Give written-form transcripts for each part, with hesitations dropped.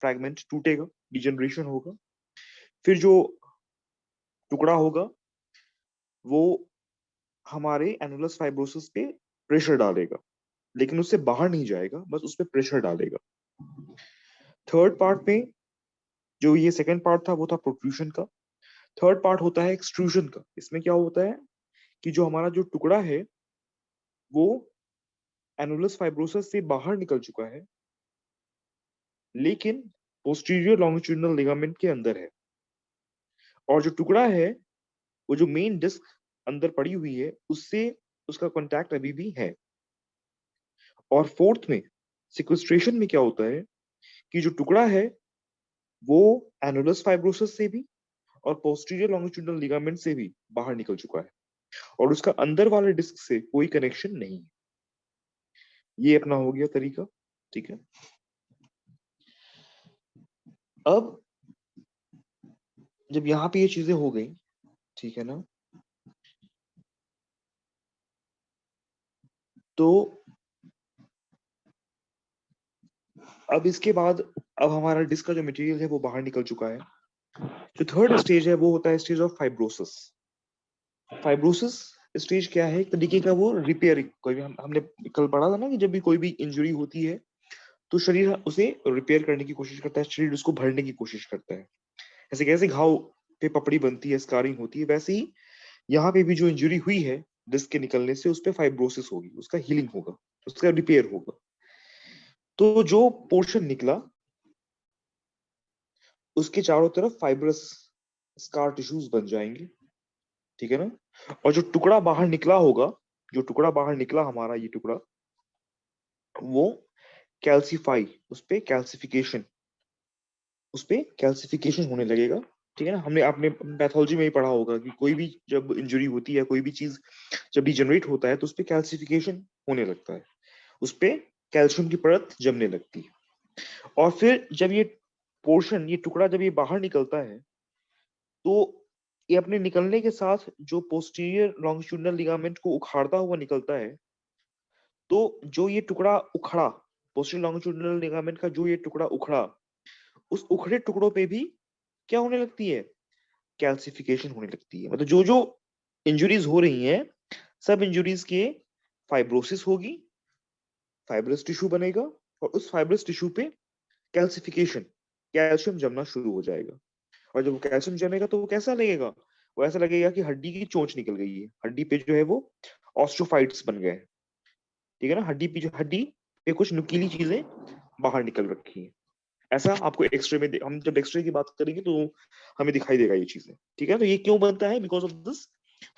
Fragment टूटेगा, degeneration होगा। फिर जो टुकड़ा होगा वो हमारे एनुलस फाइब्रोसिस पे प्रेशर डालेगा, लेकिन उससे बाहर नहीं जाएगा, बस उस पर प्रेशर डालेगा। थर्ड पार्ट में, जो ये सेकंड पार्ट था वो था प्रोट्रूशन का। थर्ड पार्ट होता है एक्सट्रूजन का। इसमें क्या होता है कि जो हमारा जो टुकड़ा है वो एनुलस फाइब्रोसिस से बाहर निकल चुका है, लेकिन पोस्टीरियर लॉन्गिट्यूडिनल लिगामेंट के अंदर है। और जो टुकड़ा है वो जो मेन डिस्क अंदर पड़ी हुई है उससे उसका कांटेक्ट अभी भी है। और फोर्थ में सिक्वेस्ट्रेशन में क्या होता है कि जो टुकड़ा है वो एनुलस फाइब्रोसिस से भी और पोस्टीरियर लॉन्गिट्यूडिनल लिगामेंट से भी बाहर निकल चुका है, और उसका अंदर वाले डिस्क से कोई कनेक्शन नहीं है। ये अपना हो गया तरीका। ठीक है, अब जब यहाँ पे ये चीजें हो गई, ठीक है ना, तो अब इसके बाद अब हमारा डिस्क का जो मटेरियल है वो बाहर निकल चुका है। जो थर्ड स्टेज है वो होता है stage of fibrosis. Fibrosis stage क्या है, एक तरीके का वो रिपेयरिंग। कोई भी हमने कल पढ़ा था ना कि जब भी कोई भी इंजरी होती है तो शरीर उसे रिपेयर करने की कोशिश करता है, शरीर उसको भरने की कोशिश करता है। ऐसे कैसे घाव पे पपड़ी बनती है, स्कारिंग होती है, वैसे ही यहाँ पे भी जो इंजरी हुई है डिस्क के निकलने से, उस पर फाइब्रोसिस होगी, उसका हीलिंग होगा, उसका रिपेयर होगा। तो जो पोर्शन निकला उसके चारों तरफ फाइब्रस स्कार टिश्यूज बन जाएंगे। ठीक है ना। और जो टुकड़ा बाहर निकला होगा, जो टुकड़ा बाहर निकला हमारा ये टुकड़ा, वो कैल्सीफाई, उस पे कैल्सिफिकेशन होने लगेगा। ठीक है ना। हमने आपने पैथोलॉजी में ही पढ़ा होगा कि कोई भी जब इंजरी होती है, कोई भी चीज जब डिजनरेट होता है तो उस पे कैल्सिफिकेशन होने लगता है, उस पे कैल्शियम की परत जमने लगती है। और फिर जब ये पोर्शन, ये टुकड़ा जब ये बाहर निकलता है तो ये अपने निकलने के साथ जो पोस्टीरियर लॉन्गिट्यूडिनल लिगामेंट को उखाड़ता हुआ निकलता है, तो जो ये टुकड़ा उखड़ा, पोस्टीरियर लॉन्गिट्यूडिनल लिगामेंट का जो ये टुकड़ा उखड़ा, उस उखड़े टुकड़ों पे भी क्या होने लगती है, कैल्सिफिकेशन होने लगती है। मतलब जो जो इंजुरीज हो रही हैं, सब इंजुरीज के फाइब्रोसिस होगी, फाइब्रस टिश्यू बनेगा, और उस फाइब्रस टिश्यू पे कैल्सिफिकेशन, कैल्शियम जमना शुरू हो जाएगा। और जब वो कैल्शियम जमेगा तो वो कैसा लगेगा, वो ऐसा लगेगा कि हड्डी की चोंच निकल गई है, हड्डी पे जो है वो ऑस्टियोफाइट्स बन गए हैं। ठीक है ना। हड्डी पे कुछ नुकीली चीजें बाहर निकल रखी हैं। ऐसा आपको एक्सरे में हम जब एक्सरे की बात करेंगे तो हमें दिखाई देगा ये चीजें। ठीक है। तो ये क्यों बनता है, बिकॉज ऑफ दिस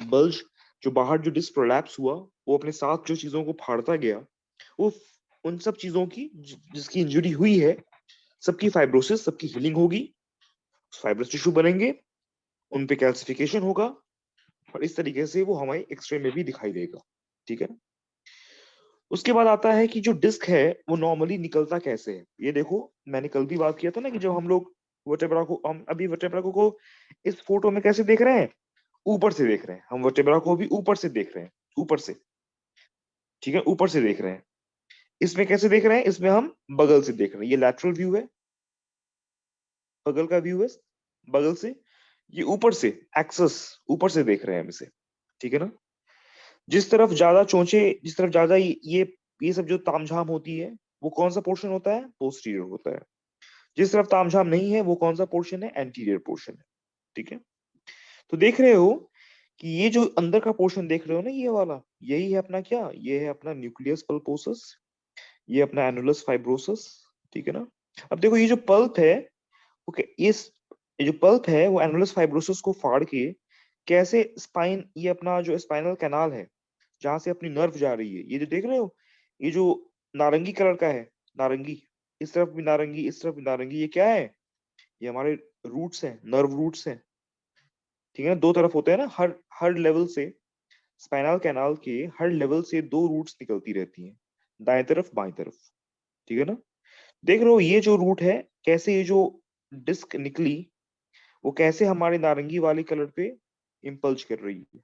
बल्ज। जो बाहर जो डिस्क प्रोलैप्स हुआ, वो अपने साथ जो चीजों को फाड़ता गया, वो उन सब चीजों की जिसकी इंजरी हुई है, सबकी फाइब्रोसिस, सबकी हीलिंग होगी, फाइब्रस टिश्यू बनेंगे, उन पे कैल्सिफिकेशन होगा, और इस तरीके से वो हमारे एक्सरे में भी दिखाई देगा। ठीक है। उसके बाद आता है कि जो डिस्क है वो नॉर्मली निकलता कैसे है। ये देखो, मैंने कल भी बात किया था ना कि जब हम लोग वर्टेब्रा को, हम अभी वर्टेब्रा को इस फोटो में कैसे देख रहे हैं, ऊपर से देख रहे हैं। हम वर्टेब्रा को भी ऊपर से देख रहे हैं, ऊपर से। ठीक है, ऊपर से देख रहे हैं। इसमें कैसे देख रहे हैं, इसमें हम बगल से देख रहे हैं। ये लैटरल व्यू है, बगल का व्यू है, बगल से। ये ऊपर से, एक्सेस, ऊपर से देख रहे हैं हम इसे। ठीक है ना। जिस तरफ ज्यादा चोंचे, जिस तरफ ज्यादा ये सब जो तामझाम होती है, वो कौन सा पोर्शन होता है, पोस्टीरियर होता है। जिस तरफ तामझाम नहीं है वो कौन सा पोर्शन है, एंटीरियर पोर्शन है। ठीक है। तो देख रहे हो कि ये जो अंदर का पोर्शन देख रहे हो ना, ये वाला, यही है अपना क्या, ये है अपना न्यूक्लियस पल्पोसस, ये अपना एनुलस फाइब्रोसस। ठीक है ना। अब देखो ये जो पल्प है, ओके, ये जो पल्प है वो एनुलस फाइब्रोसस को फाड़ के कैसे स्पाइन, ये अपना जो स्पाइनल कैनाल है जहां से अपनी नर्व जा रही है, ये जो देख रहे हो, ये जो नारंगी कलर का है, नारंगी, इस तरफ भी नारंगी, इस तरफ भी नारंगी, ये क्या है, ये हमारे रूट्स हैं, नर्व रूट्स हैं। ठीक है ना। दो तरफ होते हैं ना, हर हर लेवल से, स्पाइनल कैनाल के हर लेवल से दो रूट्स निकलती रहती हैं, दाएं तरफ बाएं तरफ। ठीक है ना। देख रहे हो ये जो रूट है, कैसे ये जो डिस्क निकली, वो कैसे हमारे नारंगी वाले कलर पे इम्पल्ज कर रही है।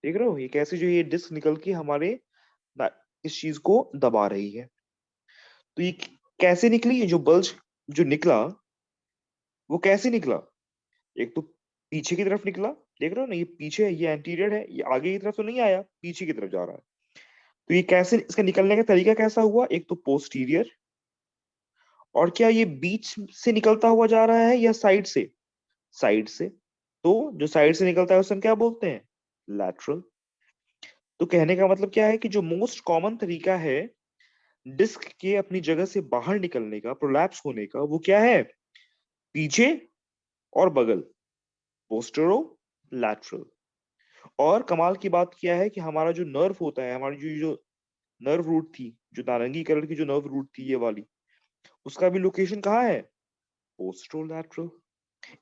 देख रहे हो ये कैसे जो ये डिस्क निकल के हमारे इस चीज को दबा रही है। तो ये कैसे निकली, ये जो बल्ज जो निकला वो कैसे निकला? एक तो पीछे की तरफ निकला, देख रहे हो ना, ये पीछे है, ये एंटीरियर है, ये आगे की तरफ तो नहीं आया, पीछे की तरफ जा रहा है। तो ये कैसे, इसका निकलने का तरीका कैसा हुआ? एक तो पोस्टीरियर, और क्या ये बीच से निकलता हुआ जा रहा है या साइड से? साइड से। तो जो साइड से निकलता है उसे हम क्या बोलते हैं? लैटरल। तो कहने का मतलब क्या है कि जो मोस्ट कॉमन तरीका है डिस्क के अपनी जगह से बाहर निकलने का, प्रोलैप्स होने का, वो क्या है? पीछे और बगल, पोस्टेरो, लैटरल। और कमाल की बात क्या है कि हमारा जो नर्व होता है, हमारी जो जो नर्व रूट थी, जो नारंगी कलर की जो नर्व रूट थी ये वाली, उसका भी लोकेशन कहाँ है? पोस्टरोलैटरल।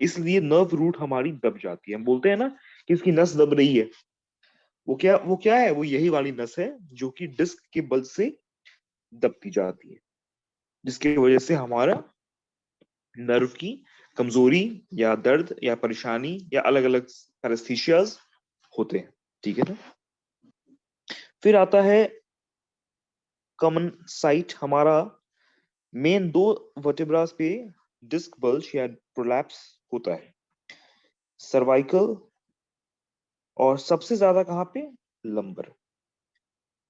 इसलिए नर्व रूट हमारी दब जाती है। हम बोलते हैं ना कि इसकी नस दब रही है, वो क्या है? वो यही वाली नस है जो कि डिस्क के बल से दबती जाती है, जिसकी वजह से हमारा नर्व की कमजोरी या दर्द या परेशानी या अलग अलग पैरास्थीशियाज होते हैं। ठीक है ना? फिर आता है कॉमन साइट हमारा, मेन दो वर्टेब्रास पे डिस्क बल्ज या प्रोलैप्स होता है, सर्वाइकल, और सबसे ज्यादा कहाँ पे? लंबर।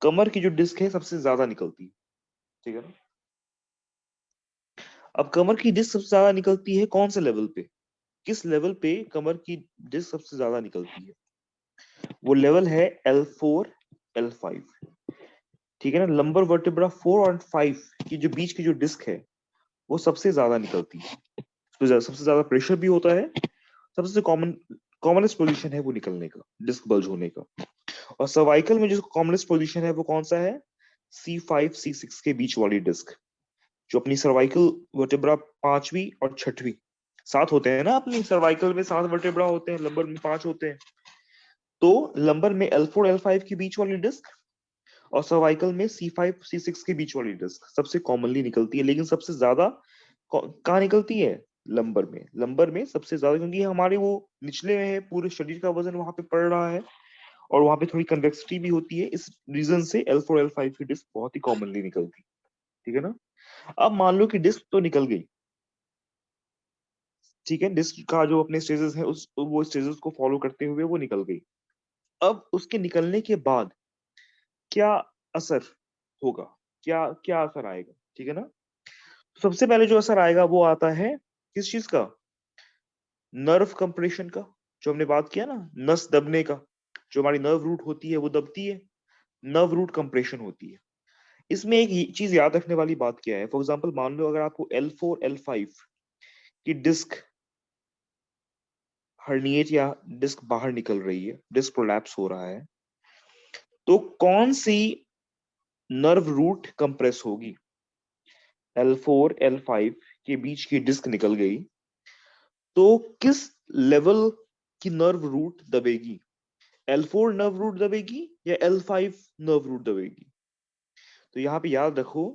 कमर की जो डिस्क है सबसे ज्यादा निकलती है। ठीक है ना? अब कमर की डिस्क सबसे ज्यादा निकलती है कौन से लेवल पे? किस लेवल पे कमर की डिस्क सबसे ज्यादा निकलती है? वो लेवल है L4 L5। ठीक है ना? लंबर वर्टेब्रा 4 और 5 की जो बीच की जो डिस्क है वो सबसे ज्यादा निकलती है, सबसे ज्यादा प्रेशर भी होता है, सबसे कॉमनेस्ट पोजीशन है वो निकलने का, डिस्क बल्ज होने का। और सर्वाइकल में जो कॉमनेस्ट पोजीशन है वो कौन सा है? C5 C6 के बीच वाली डिस्क, जो अपनी सर्वाइकल वर्टेब्रा पांचवी और छठवीं, सात होते हैं ना, अपनी सर्वाइकल में 7 वर्टेब्रा होते हैं, लंबर में 5 होते हैं। तो लंबर में L4 L5 के बीच वाली डिस्क और सर्वाइकल में C5 C6 के बीच वाली डिस्क सबसे कॉमनली निकलती है। लेकिन सबसे ज्यादा कहाँ निकलती है? लंबर में। लंबर में सबसे ज्यादा, क्योंकि हमारे वो निचले में है, पूरे शरीर का वजन वहां पे पड़ रहा है, और वहां पे थोड़ी कन्वेक्सिटी भी होती है। इस रीजन से L4 L5 की डिस्क बहुत ही कॉमनली निकलती है। ठीक है ना? अब मान लो कि डिस्क तो निकल गई, ठीक है, डिस्क का जो अपने स्टेजेस है उस वो स्टेजेस को फॉलो करते हुए वो निकल गई। अब उसके निकलने के बाद क्या असर होगा? क्या क्या असर आएगा? ठीक है ना? सबसे पहले जो असर आएगा वो आता है किस चीज का? नर्व कंप्रेशन का। जो हमने बात किया ना, नस दबने का, जो हमारी नर्व रूट होती है वो दबती है, नर्व रूट कंप्रेशन होती है। इसमें एक चीज याद रखने वाली बात क्या है? फॉर एग्जाम्पल मान लो अगर आपको L4 L5 की डिस्क हर्निएट या डिस्क बाहर निकल रही है, डिस्क प्रोलैप्स हो रहा है, तो कौन सी नर्व रूट कंप्रेस होगी? L4 L5 के बीच की डिस्क निकल गई, तो किस लेवल की नर्व रूट दबेगी? L4 नर्व रूट दबेगी या L5 नर्व रूट दबेगी? तो यहाँ पे याद रखो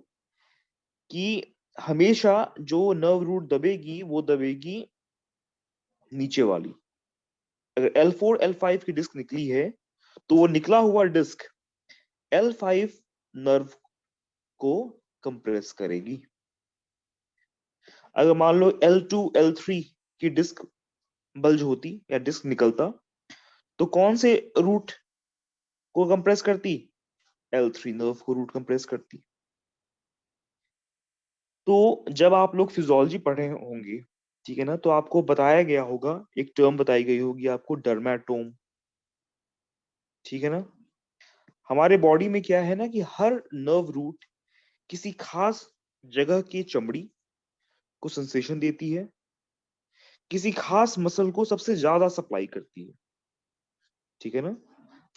कि हमेशा जो नर्व रूट दबेगी वो दबेगी नीचे वाली। अगर L4 L5 की डिस्क निकली है तो वो निकला हुआ डिस्क L5 नर्व को कंप्रेस करेगी। अगर मान लो L2 L3 की डिस्क बल्ज होती या डिस्क निकलता, तो कौन से रूट को कंप्रेस करती? L3 नर्व को रूट कंप्रेस करती। तो जब आप लोग फिजियोलॉजी पढ़े होंगे, ठीक है ना, तो आपको बताया गया होगा, एक टर्म बताई गई होगी आपको, डर्मेटोम। ठीक है ना? हमारे बॉडी में क्या है ना कि हर नर्व रूट किसी खास जगह की चमड़ी को सेंसेशन देती है, किसी खास मसल को सबसे ज्यादा सप्लाई करती है। ठीक है ना?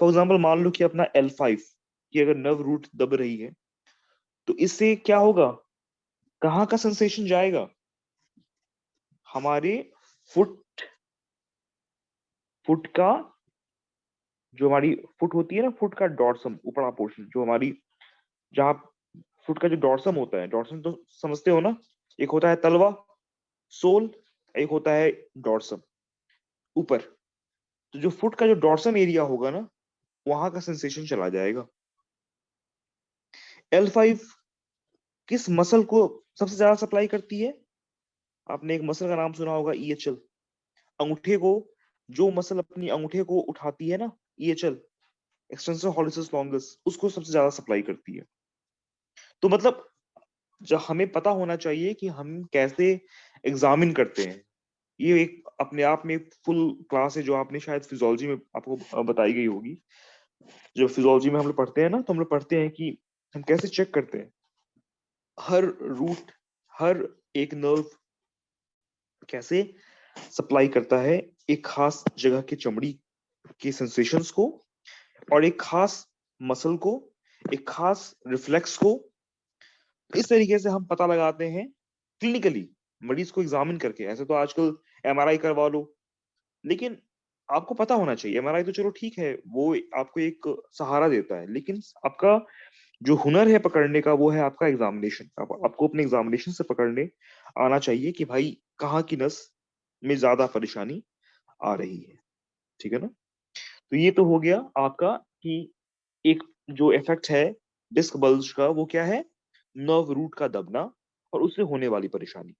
फॉर एग्जाम्पल मान लो कि अपना L5 की अगर नर्व रूट दब रही है, तो इससे क्या होगा? कहाँ का सेंसेशन जाएगा? हमारे फुट फुट का, जो हमारी फुट होती है ना, फुट का डॉर्सम, ऊपरा पोर्शन, जो हमारी, जहाँ फुट का जो डॉर्सम होता है, डॉर्सम तो समझते हो ना, एक होता है तलवा, सोल, एक होता है डॉर्सम, ऊपर। तो जो फुट का जो डॉर्सम एरिया होगा ना, वहां का सेंसेशन चला जाएगा। L5 किस मसल को सबसे ज्यादा सप्लाई करती है? आपने एक मसल का नाम सुना होगा, ईएचएल। अंगूठे को, जो मसल अपनी अंगूठे को उठाती है ना, ईएचएल, एक्सटेंसर हॉलिसिस लॉन्गिस, उसको सबसे ज्यादा सप्लाई करती है। तो मतलब जो हमें पता होना चाहिए कि हम कैसे एग्जामिन करते हैं। ये एक अपने आप में फुल क्लास है जो आपने शायद फिजियोलॉजी में आपको बताई गई होगी। जो फिजियोलॉजी में हम लोग पढ़ते हैं ना, तो हम लोग पढ़ते हैं कि हम कैसे चेक करते हैं हर रूट, हर एक नर्व कैसे सप्लाई करता है एक खास जगह की चमड़ी की सेंसेशंस को, और एक खास मसल को, एक खास रिफ्लेक्स को। इस तरीके से हम पता लगाते हैं क्लिनिकली, मरीज को एग्जामिन करके। ऐसे तो आजकल एमआरआई करवा लो, लेकिन आपको पता होना चाहिए, एमआरआई तो चलो ठीक है, वो आपको एक सहारा देता है, लेकिन आपका जो हुनर है पकड़ने का, वो है आपका एग्जामिनेशन। आपको अपने एग्जामिनेशन से पकड़ने आना चाहिए कि भाई कहाँ की नस में ज्यादा परेशानी आ रही है। ठीक है ना? तो ये तो हो गया आपका कि एक जो इफेक्ट है डिस्क बल्ज का, वो क्या है? नर्व रूट का दबना और उससे होने वाली परेशानी।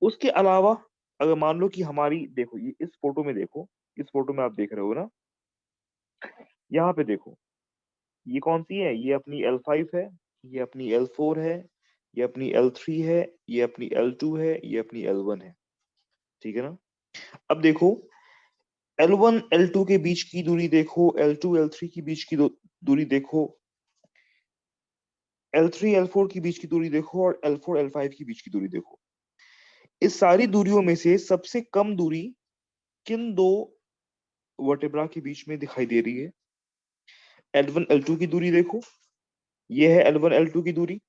उसके अलावा अगर मान लो कि हमारी, देखो ये इस फोटो में देखो, इस फोटो में आप देख रहे हो ना, यहाँ पे देखो, ये कौन सी है? ये अपनी L5 है, ये अपनी L4 है, ये अपनी L3 है, ये अपनी L2 है, ये अपनी L1 है। ठीक है ना? अब देखो, L1 L2 के बीच की दूरी देखो, L2 L3 की बीच की दूरी देखो, L3 L4 की बीच की दूरी देखो, और L4 L5 की बीच की दूरी देखो। इस सारी दूरियों में से सबसे कम दूरी किन दो वर्टेब्रा के बीच में दिखाई दे रही है? L1 L2 की दूरी देखो, ये है L1 L2 की दूरी।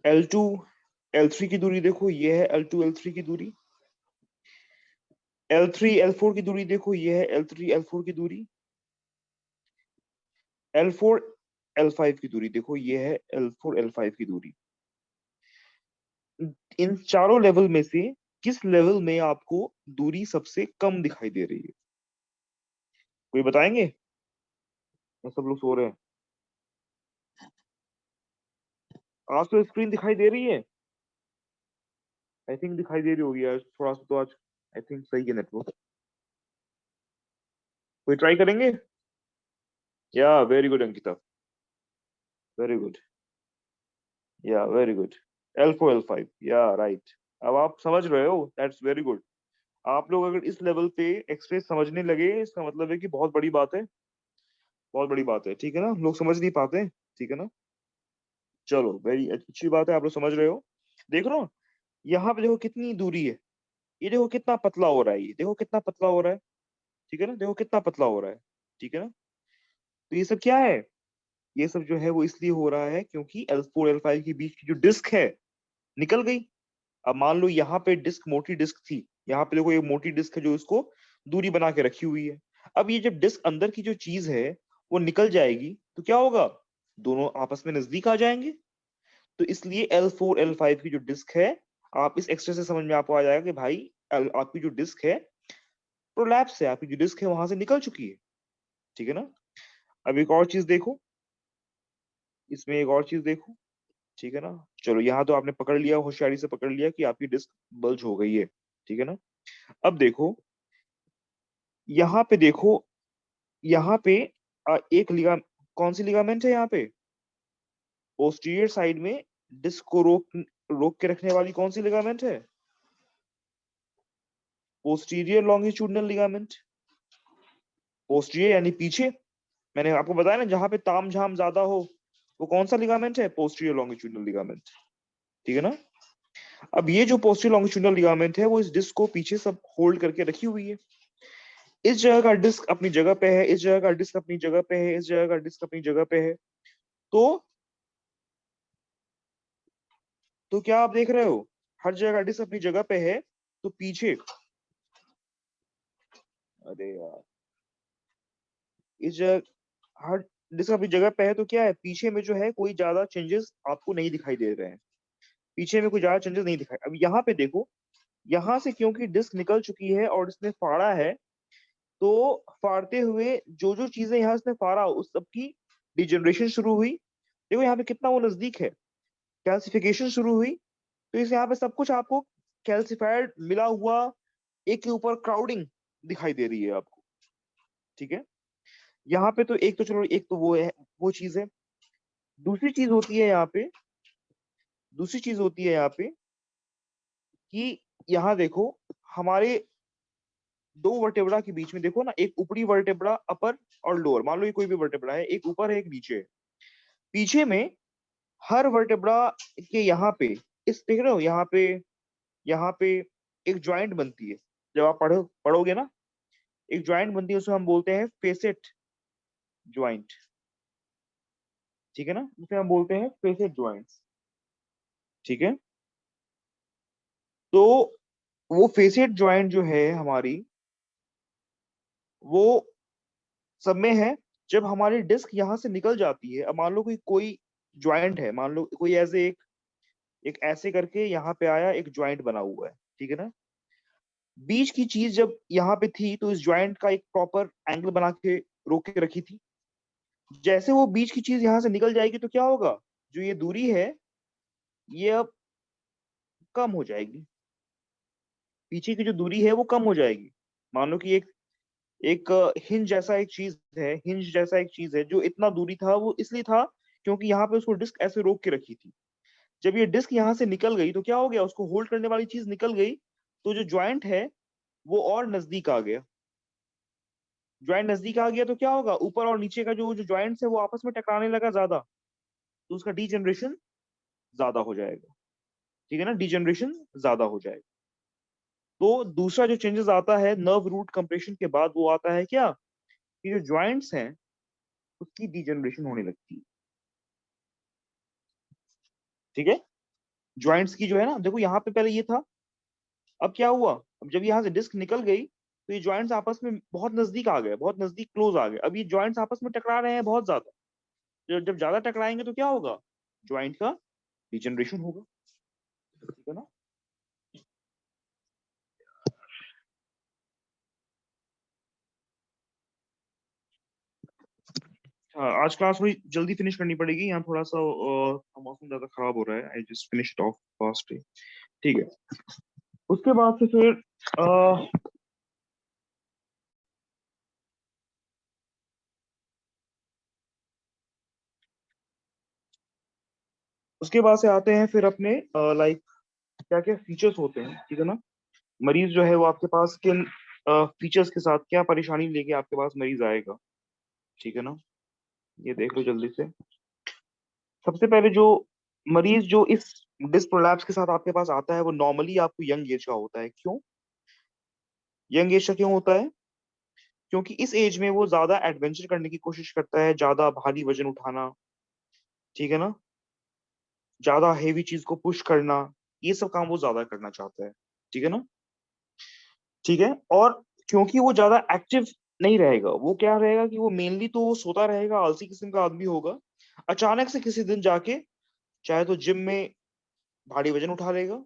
L2 L3 की दूरी देखो, ये है L2 L3 की दूरी। L3 L4 की दूरी देखो, ये है L3 L4 की दूरी। L4 L5 की दूरी देखो, ये है L4 L5 की दूरी। इन चारों लेवल में से किस लेवल में आपको दूरी सबसे कम दिखाई दे रही है? कोई बताएंगे? या सब लोग सो रहे हैं? आज तो स्क्रीन दिखाई दे रही है, आई थिंक दिखाई दे रही होगी यार, थोड़ा सा तो आज आई थिंक सही है नेटवर्क। कोई ट्राई करेंगे? या very good Ankita, very good, या वेरी गुड। L4 L5, या राइट। अब आप समझ रहे हो, दैट्स वेरी गुड। आप लोग अगर इस लेवल पे एक्सप्रेस समझने लगे, इसका मतलब है कि बहुत बड़ी बात है, बहुत बड़ी बात है। ठीक है ना? लोग समझ नहीं पाते। ठीक है ना? चलो, वेरी अच्छी बात है, आप लोग समझ रहे हो। देख रहे हो, यहाँ पे देखो कितनी दूरी है, ये देखो कितना पतला हो रहा है, ये देखो कितना पतला हो रहा है। ठीक है ना? देखो कितना पतला हो रहा है। ठीक है ना? तो ये सब क्या है? ये सब जो है वो इसलिए हो रहा है क्योंकि L4 L5 के बीच की जो डिस्क है, निकल गई। अब मान लो यहाँ पे डिस्क, मोटी डिस्क थी, यहाँ पे देखो ये मोटी डिस्क है जो इसको दूरी बना के रखी हुई है। अब ये जब डिस्क अंदर की जो चीज है वो निकल जाएगी, तो क्या होगा? दोनों आपस में नजदीक आ जाएंगे। तो इसलिए L4 L5 की जो डिस्क है, आप इस एक्सरे से समझ में आपको आ जाएगा कि भाई आपकी जो डिस्क है प्रोलैप्स है, आपकी जो डिस्क है वहां से निकल चुकी है। ठीक है ना? अब एक और चीज देखो, इसमें एक और चीज देखो। ठीक है ना? चलो, यहाँ तो आपने पकड़ लिया, होशियारी से पकड़ लिया कि आपकी डिस्क बल्ज हो गई है। ठीक है ना? अब देखो, यहाँ पे देखो, यहाँ पे एक लिगा, कौन सी लिगामेंट है यहाँ पे? पोस्टीरियर साइड में डिस्क को रोक रोक के रखने वाली कौन सी लिगामेंट है? Posterior longitudinal ligament. पोस्टीरियर यानी पीछे। मैंने आपको बताया ना, जहां पे ताम झाम ज्यादा हो, वो कौन सा लिगामेंट है? Posterior longitudinal ligament. ठीक है ना? अब ये जो पोस्टीरियर लॉन्गिट्यूडिनल लिगामेंट है, वो इस डिस्क को पीछे सब होल्ड करके रखी हुई है। इस जगह का डिस्क अपनी जगह पे है, इस जगह का डिस्क अपनी जगह पे है, इस जगह का डिस्क अपनी जगह पे है। तो क्या आप देख रहे हो? हर जगह का डिस्क अपनी जगह पे है, तो पीछे, अरे यार, इस जगह, हर डिस्क अपनी जगह पे है, तो क्या है, पीछे में जो है कोई ज्यादा चेंजेस आपको नहीं दिखाई दे रहे हैं। पीछे में कोई ज्यादा चेंजेस नहीं दिखाई। अब यहाँ पे देखो, यहाँ से क्योंकि डिस्क निकल चुकी है और इसने फाड़ा है, तो फाड़ते हुए जो जो चीजें यहाँ इसने फाड़ा, उस सबकी डिजनरेशन शुरू हुई। देखो यहाँ पे कितना वो नजदीक है, कैल्सिफिकेशन शुरू हुई। तो इस यहाँ पे सब कुछ आपको कैल्सिफाइड मिला हुआ एक के ऊपर क्राउडिंग दिखाई दे रही है आपको। ठीक है, यहाँ पे तो एक तो चलो, एक तो वो है, वो चीज है। दूसरी चीज होती है यहाँ पे, दूसरी चीज होती है यहाँ पे कि यहाँ देखो, हमारे दो वर्टेब्रा के बीच में देखो ना, एक ऊपरी वर्टेब्रा अपर और लोअर, मान लो ये कोई भी वर्टेब्रा है, एक ऊपर है एक नीचे है। पीछे में हर वर्टेब्रा के यहाँ पे, इस देख रहे हो यहाँ पे एक ज्वाइंट बनती है। जब आप पढ़ोगे ना, एक ज्वाइंट बनती है, उसे हम बोलते हैं फेसेट ज्वाइंट। ठीक है ना, उसे हम बोलते हैं फेसेट ज्वाइंट। ठीक है, तो वो फेसेट ज्वाइंट जो है हमारी, वो सब में है। जब हमारी डिस्क यहाँ से निकल जाती है, अब मान लो कोई कोई ज्वाइंट है, मान लो कोई ऐसे एक ऐसे करके यहाँ पे आया, एक ज्वाइंट बना हुआ है। ठीक है ना, बीच की चीज जब यहाँ पे थी तो इस ज्वाइंट का एक प्रॉपर एंगल बना के रोक के रखी थी। जैसे वो बीच की चीज यहाँ से निकल जाएगी तो क्या होगा, जो ये दूरी है ये अब कम हो जाएगी। पीछे की जो दूरी है वो कम हो जाएगी। मान लो कि एक एक हिंज जैसा एक चीज है, हिंज जैसा एक चीज है, जो इतना दूरी था वो इसलिए था क्योंकि यहाँ पे उसको डिस्क ऐसे रोक के रखी थी। जब ये डिस्क यहाँ से निकल गई तो क्या हो गया, उसको होल्ड करने वाली चीज निकल गई, तो जो ज्वाइंट है वो और नजदीक आ गया। ज्वाइंट नजदीक आ गया तो क्या होगा, ऊपर और नीचे का जो जो ज्वाइंट्स है वो आपस में टकराने लगा ज्यादा, तो उसका डीजनरेशन ज्यादा हो जाएगा। ठीक है ना, डीजनरेशन ज्यादा हो जाएगा। तो दूसरा जो चेंजेस आता है नर्व रूट कंप्रेशन के बाद, वो आता है क्या, कि जो ज्वाइंट्स हैं उसकी डीजनरेशन होने लगती है। ठीक है, ज्वाइंट्स की जो है ना, देखो यहाँ पे पहले ये था, अब क्या हुआ, अब जब यहाँ से डिस्क निकल गई तो ये ज्वाइंट्स आपस में बहुत नजदीक आ गए, बहुत नजदीक क्लोज आ गए। अब ये ज्वाइंट्स आपस में टकरा रहे हैं बहुत ज्यादा। जब ज्यादा टकराएंगे तो क्या होगा, ज्वाइंट का डिजनरेशन होगा। ठीक है ना। हाँ, आज क्लास थोड़ी जल्दी फिनिश करनी पड़ेगी, यहाँ थोड़ा सा मौसम ज्यादा खराब हो रहा है। I just finish it of fast. ठीक है, उसके बाद से फिर उसके बाद से आते हैं फिर अपने लाइक क्या क्या फीचर्स होते हैं। ठीक है ना, मरीज जो है वो आपके पास किन फीचर्स के साथ, क्या परेशानी लेके आपके पास मरीज आएगा। ठीक है ना, ये देख लो जल्दी से। सबसे पहले जो मरीज जो इस डिस्क प्रोलैप्स के साथ आपके पास आता है वो नॉर्मली आपको यंग एज का होता है। क्यों यंग एज का क्यों होता है, क्योंकि इस एज में वो ज्यादा एडवेंचर करने की कोशिश करता है, ज्यादा भारी वजन उठाना। ठीक है ना, ज्यादा हेवी चीज को पुश करना, ये सब काम वो ज्यादा करना चाहता है। ठीक है ना, ठीक है। और क्योंकि वो ज्यादा एक्टिव नहीं रहेगा, वो क्या रहेगा कि वो मेनली तो वो सोता रहेगा, आलसी किस्म का आदमी होगा। अचानक से किसी दिन जाके चाहे तो जिम में भारी वजन उठा लेगा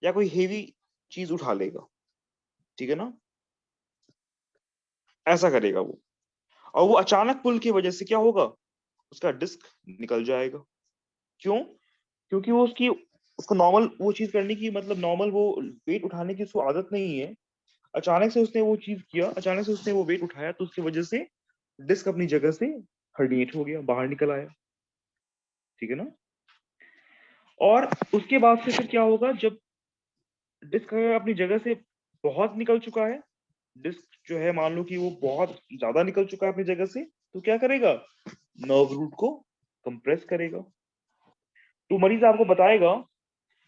या कोई हेवी चीज उठा लेगा। ठीक है ना, ऐसा करेगा वो। और वो अचानक पुल की वजह से क्या होगा, उसका डिस्क निकल जाएगा। क्यों, क्योंकि वो उसकी उसको नॉर्मल वो चीज करने की, मतलब नॉर्मल वो वेट उठाने की उसको आदत नहीं है। अचानक से उसने वो चीज किया, अचानक से उसने वो वेट उठाया, तो उसकी वजह से डिस्क अपनी जगह से हर्निएट हो गया, बाहर निकल आया। ठीक है ना, और उसके बाद से फिर क्या होगा, जब डिस्क अपनी जगह से बहुत निकल चुका है, डिस्क जो है मान लो कि वो बहुत ज्यादा निकल चुका है अपनी जगह से, तो क्या करेगा, नर्व रूट को कंप्रेस करेगा। तो मरीज आपको बताएगा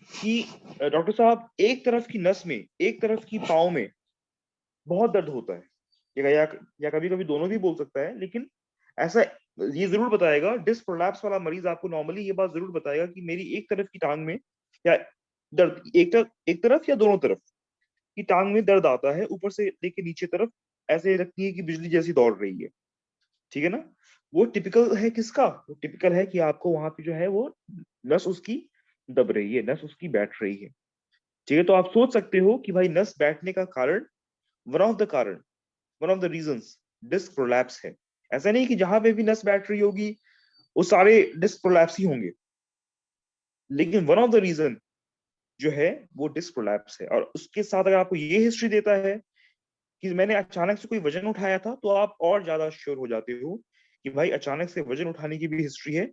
कि डॉक्टर साहब एक तरफ की नस में, एक तरफ की पाँव में बहुत दर्द होता है, या कभी कभी दोनों भी बोल सकता है, लेकिन ऐसा ये जरूर बताएगा, डिस्क प्रोलैप्स वाला मरीज आपको नॉर्मली ये बात जरूर बताएगा कि मेरी एक तरफ की टांग में, या दर्द एक तरफ या दोनों तरफ की टांग में दर्द आता है, ऊपर से लेके नीचे तरफ ऐसे लगती है कि बिजली जैसी दौड़ रही है। ठीक है ना, वो टिपिकल है किसका, वो टिपिकल है कि आपको वहां पे जो है वो नस उसकी दब रही है, नस उसकी बैठ रही है। ठीक है, तो आप सोच सकते हो कि भाई नस बैठने का कारण, वन ऑफ द कारण, one of the reasons disc prolapse है। ऐसा नहीं कि जहां पे भी नस बैठ रही होगी वो सारे डिस्क प्रोलैप्स ही होंगे, लेकिन वन ऑफ द रीजन जो है वो डिस्क प्रोलैप्स है। और उसके साथ अगर आपको ये हिस्ट्री देता है कि मैंने अचानक से कोई वजन उठाया था, तो आप और ज्यादा श्योर हो जाते हो कि भाई अचानक से वजन उठाने की भी हिस्ट्री है,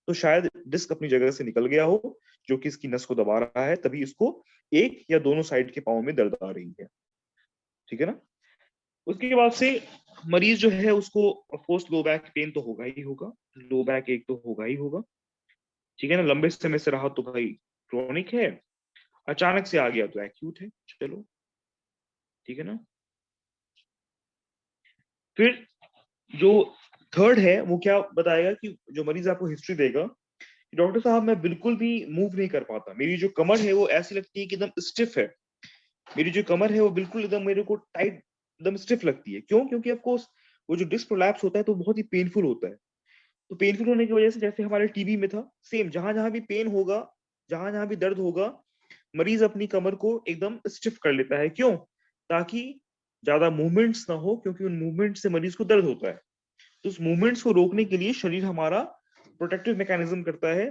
तो शायद डिस्क अपनी जगह से निकल गया हो, जो कि इसकी नस को दबा रहा है, तभी इसको एक या दोनों साइड के पाँव में दर्द आ रही है। ठीक है ना। उसके बाद से मरीज जो है उसको ऑफकोर्स लो बैक पेन तो होगा ही होगा, लो बैक एक तो होगा ही होगा। ठीक है ना। लंबे समय से रहा तो भाई क्रोनिक है, अचानक से आ गया तो एक्यूट है। चलो ठीक है ना। फिर जो थर्ड है वो क्या बताएगा कि जो मरीज आपको हिस्ट्री देगा, डॉक्टर साहब मैं बिल्कुल भी मूव नहीं कर पाता, मेरी जो कमर है वो ऐसी लगती है कि एकदम स्टिफ है, मेरी जो कमर है वो बिल्कुल एकदम मेरे को टाइट एकदम स्टिफ लगती है। क्यों? क्योंकि आपको वो जो डिस्क प्रोलैप्स होता है तो बहुत ही पेनफुल होता है। तो पेनफुल होने की वजह से जैसे हमारे टीबी में था सेम, जहां जहां भी पेन होगा, जहां जहां भी दर्द होगा, मरीज अपनी कमर को एकदम स्टिफ कर लेता है। क्यों? ताकि ज्यादा मूवमेंट्स ना हो, क्योंकि उन मूवमेंट से मरीज को दर्द होता है। तो उस मूवमेंट्स को रोकने के लिए शरीर हमारा प्रोटेक्टिव मैकेनिज्म करता है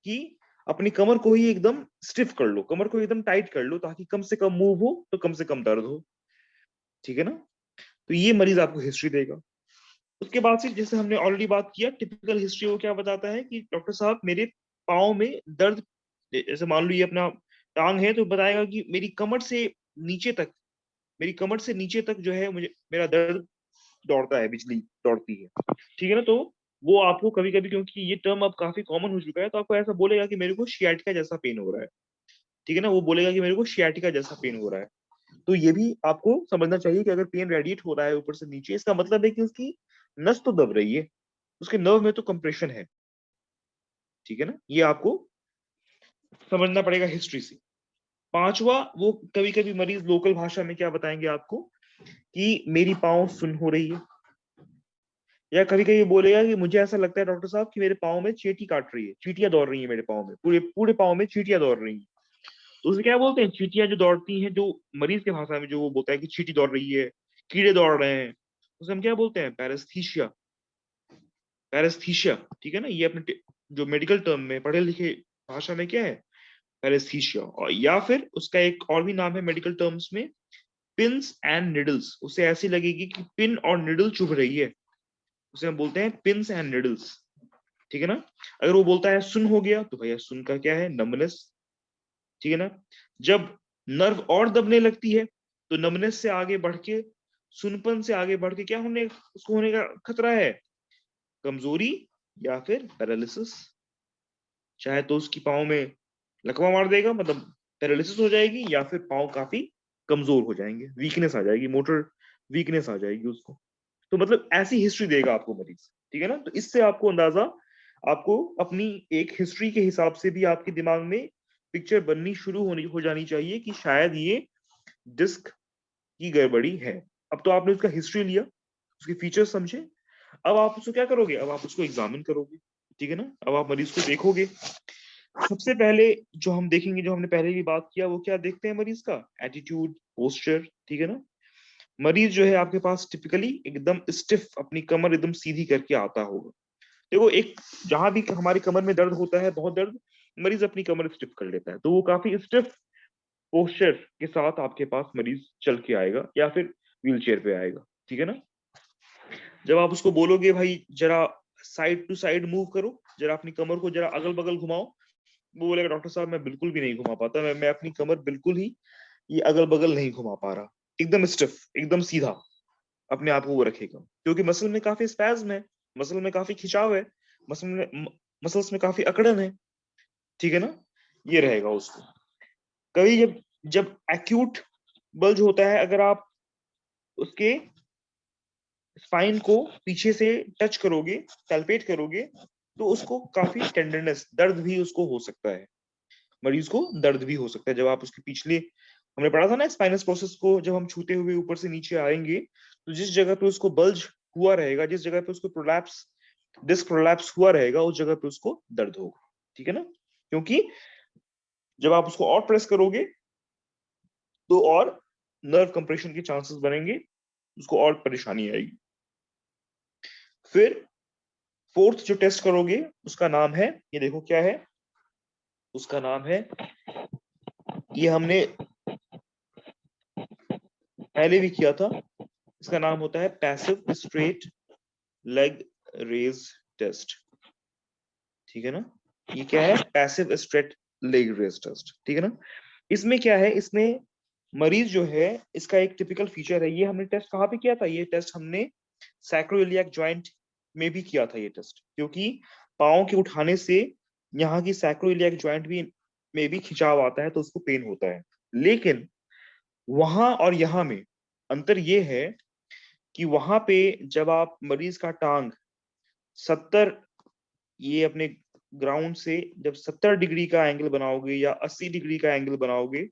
कि अपनी कमर को ही एकदम स्टिफ कर लो, कमर को एकदम टाइट कर लो, ताकि कम से कम मूव हो तो कम से कम दर्द हो। ठीक है ना। तो ये मरीज आपको हिस्ट्री देगा। उसके बाद से जैसे हमने ऑलरेडी बात किया, टिपिकल हिस्ट्री वो क्या बताता है कि डॉक्टर साहब मेरे पाँव में दर्द, जैसे मान लो ये अपना टांग है तो बताएगा कि मेरी कमर से नीचे तक, मेरी कमर से नीचे तक जो है मुझे मेरा दर्द दौड़ता है, बिजली दौड़ती है। ठीक है ना। तो वो आपको कभी कभी, क्योंकि ये टर्म अब काफी कॉमन हो चुका है, तो आपको ऐसा बोलेगा कि मेरे को शियाटिका जैसा पेन हो रहा है। ठीक है ना। वो बोलेगा कि मेरे को शियाटिका जैसा पेन हो रहा है। तो ये भी आपको समझना चाहिए कि अगर पेन रेडिएट हो रहा है ऊपर से नीचे, इसका मतलब है कि उसकी नस तो दब रही है, उसके नर्व में तो कंप्रेशन है। ठीक है ना। ये आपको समझना पड़ेगा हिस्ट्री से। पांचवा, वो कभी कभी मरीज लोकल भाषा में क्या बताएंगे आपको कि मेरी पाँव सुन हो रही है, या कभी कभी बोलेगा कि मुझे ऐसा लगता है डॉक्टर साहब कि मेरे पाँव में चींटी काट रही है, चींटियां दौड़ रही है मेरे पाँव में, पूरे पूरे पाँव में चींटियां दौड़ रही हैं। तो उसे क्या बोलते हैं? चींटियां जो दौड़ती हैं, जो मरीज के भाषा में जो वो बोलता है कि चींटी दौड़ रही है, कीड़े दौड़ रहे हैं, उसे हम क्या बोलते हैं? पैरेस्थीशिया। पैरेस्थीशिया। ठीक है ना। ये अपने जो मेडिकल टर्म में पढ़े लिखे भाषा में क्या है? पैरेस्थीशिया। और या फिर उसका एक और भी नाम है मेडिकल टर्म्स में, पिन्स एंड निडल्स। उसे ऐसी लगेगी कि पिन और निडल चुभ रही है, उसे हम बोलते हैं पिन्स एंड निडल्स। ठीक है ना। अगर वो बोलता है सुन हो गया, तो भैया सुन का क्या है? नमनेस। ठीक है ना। जब नर्व और दबने लगती है, तो नमनेस से आगे बढ़ के, सुनपन से आगे बढ़ के क्या होने, उसको होने का खतरा है? कमजोरी या फिर पैरालिसिस। चाहे तो उसकी पाँव में लकवा मार देगा, मतलब पैरालिसिस हो जाएगी, या फिर पाँव काफी कमजोर हो जाएंगे, वीकनेस आ जाएगी, मोटर वीकनेस आ जाएगी उसको। तो मतलब ऐसी हिस्ट्री देगा आपको मरीज। ठीक है ना। तो इससे आपको अंदाजा, आपको अपनी एक हिस्ट्री के हिसाब से भी आपके दिमाग में पिक्चर बननी शुरू होनी हो जानी चाहिए कि शायद ये डिस्क की गड़बड़ी है। अब तो आपने उसका हिस्ट्री लिया, उसके फीचर्स समझे, अब आप उसको क्या करोगे? अब आप उसको एग्जामिन करोगे। ठीक है ना। अब आप मरीज को देखोगे। सबसे पहले जो हम देखेंगे, जो हमने पहले भी बात किया, वो क्या देखते हैं मरीज का? Attitude, posture. ठीक है ना। मरीज जो है आपके पास टिपिकली एकदम स्टिफ, अपनी कमर एकदम सीधी करके आता होगा। देखो, एक जहां भी हमारी कमर में दर्द होता है, बहुत दर्द, मरीज अपनी कमर स्टिफ कर लेता है, तो वो काफी स्टिफ पोस्चर के साथ आपके पास मरीज चल के आएगा, या फिर व्हील चेयर पे आएगा। ठीक है ना। जब आप उसको बोलोगे भाई जरा साइड टू साइड मूव करो, जरा अपनी कमर को जरा अगल बगल घुमाओ, वो बोलेगा डॉक्टर साहब मैं बिल्कुल भी नहीं घुमा पाता, मैं अपनी कमर बिल्कुल ही ये अगल बगल नहीं घुमा पा रहा, एकदम स्टिफ, एकदम सीधा अपने आप को वो रखेगा, क्योंकि मसल में काफी स्पैज्म है, मसल में काफी खिंचाव है, मसल्स में काफी अकड़न है। ठीक है ना। ये रहेगा उसको। कभी जब जब एक्यूट बल्ज होता है, अगर आप उसके स्पाइन को पीछे से टच करोगे, पैल्पेट करोगे, तो उसको काफी टेंडरनेस, दर्द भी उसको हो सकता है, मरीज को दर्द भी हो सकता है। जब आप उसके पिछले, हमने पढ़ा था ना स्पाइनस प्रोसेस को, जब हम छूते हुए ऊपर से नीचे आएंगे, तो जिस जगह पे उसको बल्ज हुआ रहेगा, जिस जगह पे उसको प्रोलैप्स, डिस्क प्रोलैप्स हुआ रहेगा, उस जगह पे उसको दर्द होगा। ठीक है ना। क्योंकि जब आप उसको और प्रेस करोगे, तो और नर्व कंप्रेशन के चांसेस बनेंगे, उसको और परेशानी आएगी। फिर फोर्थ जो टेस्ट करोगे, उसका नाम है, ये देखो क्या है, उसका नाम है ये हमने पहले भी किया था। इसका नाम होता है passive straight leg raise test. ठीक है ना, ये क्या है? Passive straight leg raise test. ठीक है ना, इसमें क्या है, इसमें मरीज जो है, इसका एक टिपिकल फीचर है, ये हमने टेस्ट कहाँ पे किया था? ये टेस्ट हमने सैक्रोइलियक जॉइंट में भी किया था ये टेस्ट, क्योंकि पाँव के उठाने से यहाँ की सैक्रोइलियक जॉइंट भी में भी खिंचाव आता है, तो उसको पेन होता है। लेकिन वहां और यहाँ में अंतर ये है कि वहां पे जब आप मरीज का टांग 70, ये अपने ग्राउंड से जब 70 डिग्री का एंगल बनाओगे या 80 डिग्री का एंगल बनाओगे,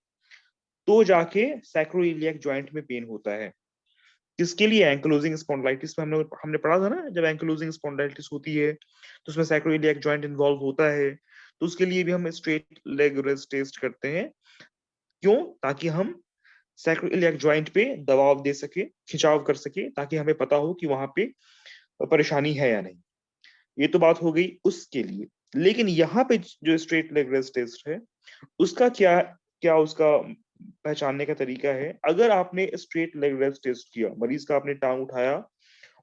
तो जाके सैक्रोइलियक जॉइंट में पेन होता है। किसके लिए? एंक्लोजिंग स्पॉन्डिलाइटिस में हमने हमने पढ़ा था ना, जब एंक्लोजिंग स्पॉन्डिलाइटिस होती है तो उसमें सैक्रोइलियक जॉइंट इन्वॉल्व होता है। तो उसके लिए भी हम स्ट्रेट लेग रेस्ट टेस्ट करते हैं। क्यों? ताकि हम सैक्रोइलियक जॉइंट पे दबाव दे सके, खिंचाव कर सके, ताकि हमें पता हो कि वहां पे परेशानी है या नहीं। ये तो बात हो गई उसके लिए। लेकिन यहाँ पे जो स्ट्रेट लेग रेस्ट टेस्ट है, उसका क्या क्या उसका पहचानने का तरीका है? अगर आपने स्ट्रेट लेग रेस्ट टेस्ट किया, मरीज का आपने टांग उठाया,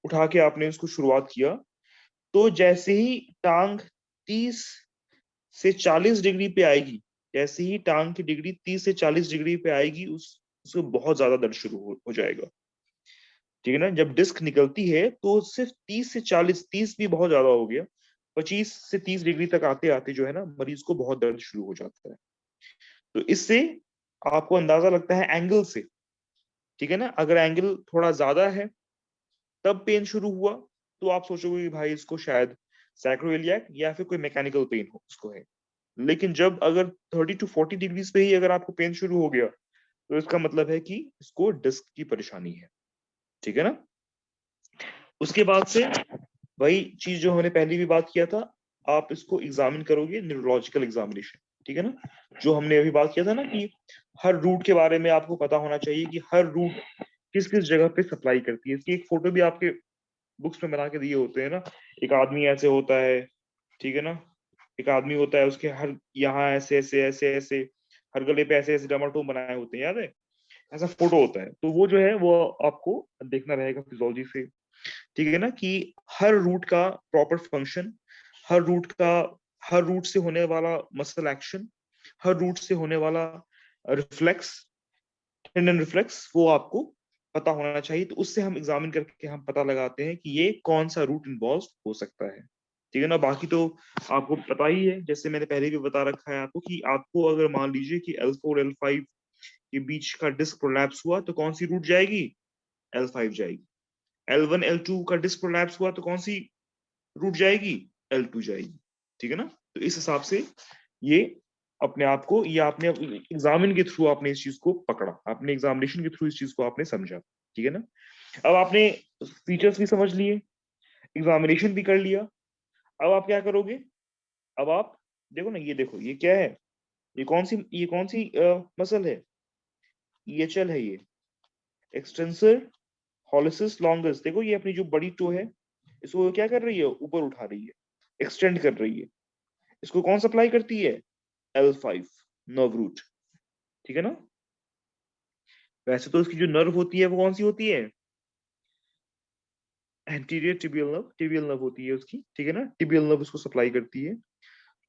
उठा के आपने उसको शुरुआत किया, तो जैसे ही टांग 30 से 40 डिग्री पे आएगी, जैसे ही टांग की डिग्री 30 से 40 डिग्री पे आएगी, उसको बहुत ज्यादा दर्द शुरू हो जाएगा। ठीक है ना, जब डिस्क निकलती है तो सिर्फ 30 से 40, 30 भी बहुत ज्यादा हो गया, 25 से 30 डिग्री तक आते आते जो है ना, मरीज को बहुत दर्द शुरू हो जाता है। तो इससे आपको अंदाजा लगता है एंगल से। ठीक है ना, अगर एंगल थोड़ा ज्यादा है तब पेन शुरू हुआ, तो आप सोचोगे कि भाई इसको शायद सैक्रोइलियक या फिर कोई मैकेनिकल पेन हो उसको है। लेकिन जब अगर 30 to 40 डिग्रीज पे ही अगर आपको पेन शुरू हो गया, तो इसका मतलब है कि इसको डिस्क की परेशानी है। ठीक है ना, उसके बाद से वही चीज जो हमने पहले भी बात किया था, आप इसको एग्जामिन करोगे, न्यूरोलॉजिकल एग्जामिनेशन। ठीक है ना, जो हमने अभी बात किया था ना कि हर रूट के बारे में आपको पता होना चाहिए कि हर रूट किस किस जगह पे सप्लाई करती है। इसकी एक फोटो भी आपके बुक्स में बना के दिए होते हैं ना। एक आदमी ऐसे होता है, ठीक है ना, एक आदमी होता है, उसके हर यहाँ ऐसे ऐसे ऐसे ऐसे, हर गले पे ऐसे ऐसे डमाटोम बनाए होते हैं, याद है? ऐसा फोटो होता है, तो वो जो है वो आपको देखना रहेगा फिजियोलॉजी से। ठीक है ना, कि हर रूट का प्रॉपर फंक्शन, हर रूट का, हर रूट से होने वाला मसल एक्शन, हर रूट से होने वाला रिफ्लेक्स, टेंडन रिफ्लेक्स, वो आपको पता होना चाहिए। तो उससे हम एग्जामिन करके हम पता लगाते हैं कि ये कौन सा रूट इन्वॉल्व हो सकता है। ठीक है ना, बाकी तो आपको पता ही है, जैसे मैंने पहले भी बता रखा है आपको, कि आपको अगर मान लीजिए कि L4 L5 के बीच का डिस्क प्रोलैप्स हुआ, तो कौन सी रूट जाएगी? L5 जाएगी। L1 L2 का डिस्क प्रोलैप्स हुआ, तो कौन सी रूट जाएगी? L2 जाएगी। ठीक है ना, तो इस हिसाब से ये अपने आप को, ये आपने एग्जामिन के थ्रू आपने इस चीज को पकड़ा, आपने एग्जामिनेशन के थ्रू इस चीज को आपने समझा। ठीक है ना, अब आपने फीचर्स भी समझ लिए, एग्जामिनेशन भी कर लिया। अब आप क्या करोगे? अब आप देखो ना, ये देखो ये क्या है, ये कौन सी मसल है? EHL है ये, एक्सटेंसर हॉलिसिस लॉन्गस। देखो ये अपनी जो बड़ी टो है, इसको क्या कर रही है? ऊपर उठा रही है, एक्सटेंड कर रही है। इसको कौन सप्लाई करती है? L5 nerve root. ठीक है ना, वैसे तो इसकी जो नर्व होती है वो कौन सी होती है? एंटीरियर टिबियल नर्व होती है उसकी। ठीक है ना, टिबियल नर्व उसको सप्लाई करती है।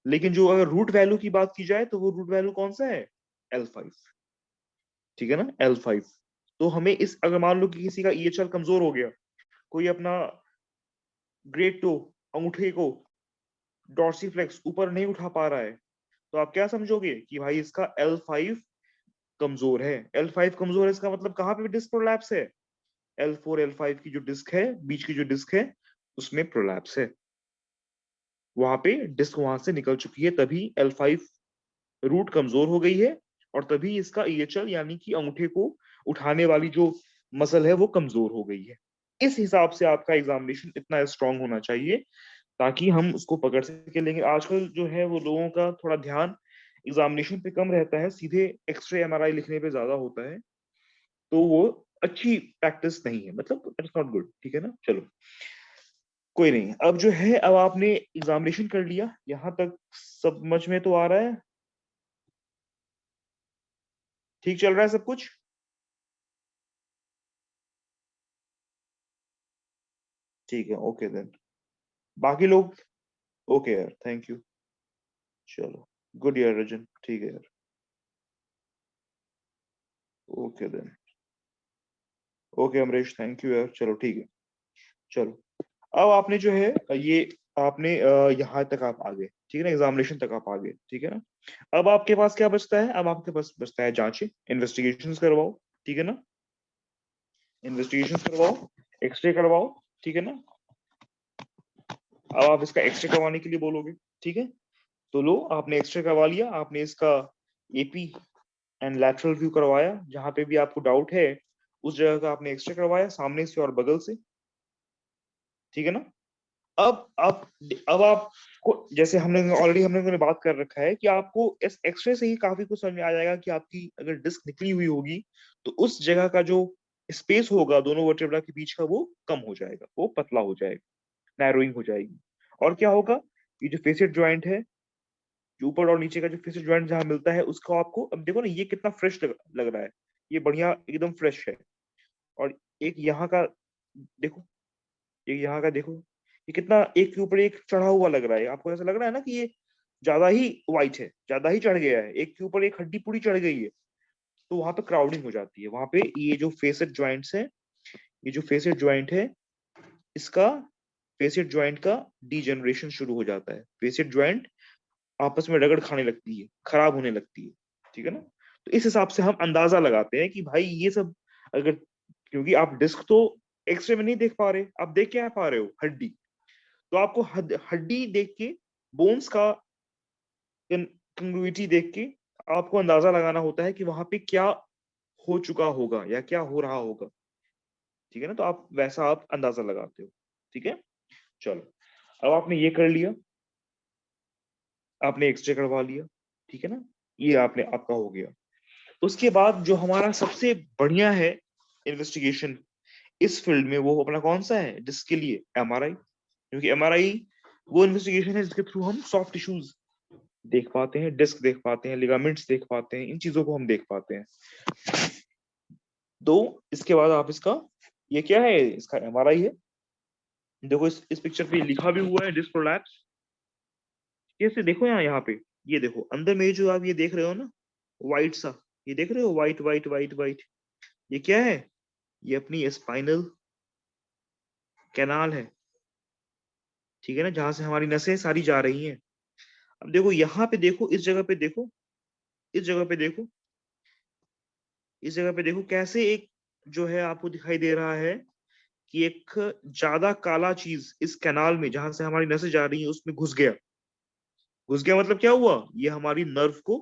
लेकिन जो अगर रूट वैल्यू की बात की जाए, तो वो रूट वैल्यू कौन सा है? L5। ठीक है ना, L5। तो हमें इस, अगर मान लो कि किसी का EHL कमजोर हो गया, कोई अपना ग्रेट टो, अंगूठे को डॉर्सीफ्लेक्स ऊपर नहीं उठा पा रहा है, तो आप क्या समझोगे? कि भाई इसका L5 कमजोर है। L5 कमजोर है, इसका मतलब कहाँ पे डिस्क प्रोलैप्स है? L4 L5 की जो डिस्क है, बीच की जो डिस्क है, उसमें प्रोलैप्स है। वहां पे डिस्क वहां से निकल चुकी है, तभी L5 रूट कमजोर हो गई है, और तभी इसका EHL यानी कि अंगूठे को उठाने वाली जो मसल है वो कमजोर हो गई है। इस हिसाब से आपका एग्जामिनेशन इतना स्ट्रांग होना चाहिए, ताकि हम उसको पकड़ सके। लेकिन आजकल जो है वो लोगों का थोड़ा ध्यान एग्जामिनेशन पे कम रहता है, सीधे एक्सरे MRI लिखने पे ज्यादा होता है। तो वो अच्छी प्रैक्टिस नहीं है, मतलब इट्स नॉट गुड। ठीक है ना, चलो कोई नहीं। अब जो है, अब आपने एग्जामिनेशन कर लिया, यहाँ तक समझ में तो आ रहा है? ठीक चल रहा है सब कुछ? ठीक है, ओके देन। बाकी लोग? ओके यार, थैंक यू। चलो, गुड यार रजन, ठीक है यार। Okay then. Okay Amrish, thank you यार, चलो ठीक है। चलो, अब आपने जो है ये आपने यहाँ तक आप आ गए, ठीक है ना, एग्जामिनेशन तक आप आ गए, ठीक है ना। अब आपके पास क्या बचता है? अब आपके पास बचता है जांचें, इन्वेस्टिगेशंस करवाओ, ठीक है ना। इन्वेस्टिगेशंस करवाओ, एक्सरे करवाओ, ठीक है ना। अब आप इसका एक्सरे करवाने के लिए बोलोगे, ठीक है। तो लो, आपने एक्सरे करवा लिया, आपने इसका एपी एंड लैटरल व्यू करवाया, जहां पे भी आपको डाउट है उस जगह का आपने एक्सरे करवाया, सामने से और बगल से, ठीक है ना। अब आपको, जैसे हमने बात कर रखा है कि आपको इस एक्सरे से ही काफी कुछ समझ में आ जाएगा कि आपकी अगर डिस्क निकली हुई होगी तो उस जगह का जो स्पेस होगा दोनों वर्टेब्रा के बीच का, वो कम हो जाएगा, वो पतला हो जाएगा, नैरोइंग हो जाएगी। और क्या होगा, ये जो फेसियल ज्वाइंट है, जो ऊपर और नीचे का जो फेसियल ज्वाइंट जहाँ मिलता है, उसको आपको, अब देखो ना ये कितना फ्रेश लग रहा है, ये बढ़िया एकदम फ्रेश है। और एक यहाँ का देखो, एक यहाँ का देखो, ये कितना एक के ऊपर एक चढ़ा हुआ लग रहा है। आपको ऐसा लग रहा है ना कि ये ज्यादा ही वाइट है, ज्यादा ही चढ़ गया है, एक के ऊपर एक हड्डी पूरी चढ़ गई है। तो वहां पे क्राउडिंग हो जाती है, वहां पे ये जो फेसेट ज्वाइंट्स है, ये जो फेसेट ज्वाइंट है, इसका फेसेट ज्वाइंट का डीजेनरेशन शुरू हो जाता है। फेसेट ज्वाइंट आपस में रगड़ खाने लगती है, खराब होने लगती है, ठीक है ना। तो इस हिसाब से हम अंदाजा लगाते हैं कि भाई ये सब, अगर, क्योंकि आप डिस्क तो एक्सरे में नहीं देख पा रहे, आप देख क्या पा रहे हो, हड्डी। तो आपको हड्डी देख के, बोन्स का कंग्रुइटी देख के आपको अंदाजा लगाना होता है कि वहां पे क्या हो चुका होगा या क्या हो रहा होगा, ठीक है ना। तो आप वैसा आप अंदाजा लगाते हो, ठीक है। चलो, अब आपने ये कर लिया, आपने एक्सरे करवा लिया, ठीक है ना, ये आपने आपका हो गया। उसके बाद जो हमारा सबसे बढ़िया है इन्वेस्टिगेशन इस फील्ड में, वो अपना कौन सा है जिसके लिए, एमआरआई। क्योंकि एमआरआई वो इन्वेस्टिगेशन है जिसके थ्रू हम सॉफ्ट टिश्यूज देख पाते हैं, डिस्क देख पाते हैं, लिगामेंट्स देख पाते हैं, इन चीजों को हम देख पाते हैं। तो इसके बाद आप इसका, ये क्या है, इसका एमआरआई है। देखो इस पिक्चर पे लिखा भी हुआ है डिस्क प्रोलैप्स। कैसे देखो, यहाँ पे ये देखो अंदर में जो आप ये देख रहे हो ना, व्हाइट सा, ये देख रहे हो, व्हाइट व्हाइट व्हाइट व्हाइट, ये क्या है, ये अपनी स्पाइनल कैनाल है, ठीक है ना, जहां से हमारी नसें सारी जा रही हैं। अब देखो यहाँ पे देखो, इस जगह पे देखो, इस जगह पे देखो, इस जगह पे देखो, कैसे एक जो है आपको दिखाई दे रहा है कि एक ज्यादा काला चीज इस कैनाल में, जहां से हमारी नसें जा रही हैं, उसमें घुस गया। घुस गया मतलब क्या हुआ, ये हमारी नर्व को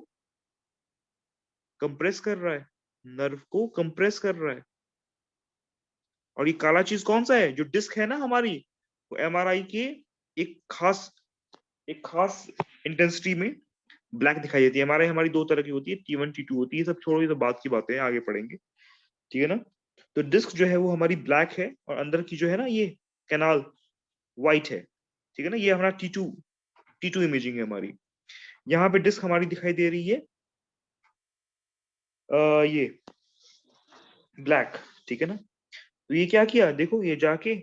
कंप्रेस कर रहा है, नर्व को कंप्रेस कर रहा है। और ये काला चीज कौन सा है, जो डिस्क है ना हमारी, वो एमआरआई के एक खास, एक खास इंटेंसिटी में ब्लैक दिखाई देती है। एमआरआई हमारी दो तरह की होती है, T1 T2 होती है, सब छोड़ो, ये तो बात की बातें हैं, आगे पढ़ेंगे, ठीक है ना। तो डिस्क जो है वो हमारी ब्लैक है, और अंदर की जो है ना ये कैनाल, व्हाइट है, ठीक है ना। ये हमारा T2 इमेजिंग है हमारी। यहाँ पे डिस्क हमारी दिखाई दे रही है ये ब्लैक, ठीक है ना। तो ये क्या किया, देखो ये जाके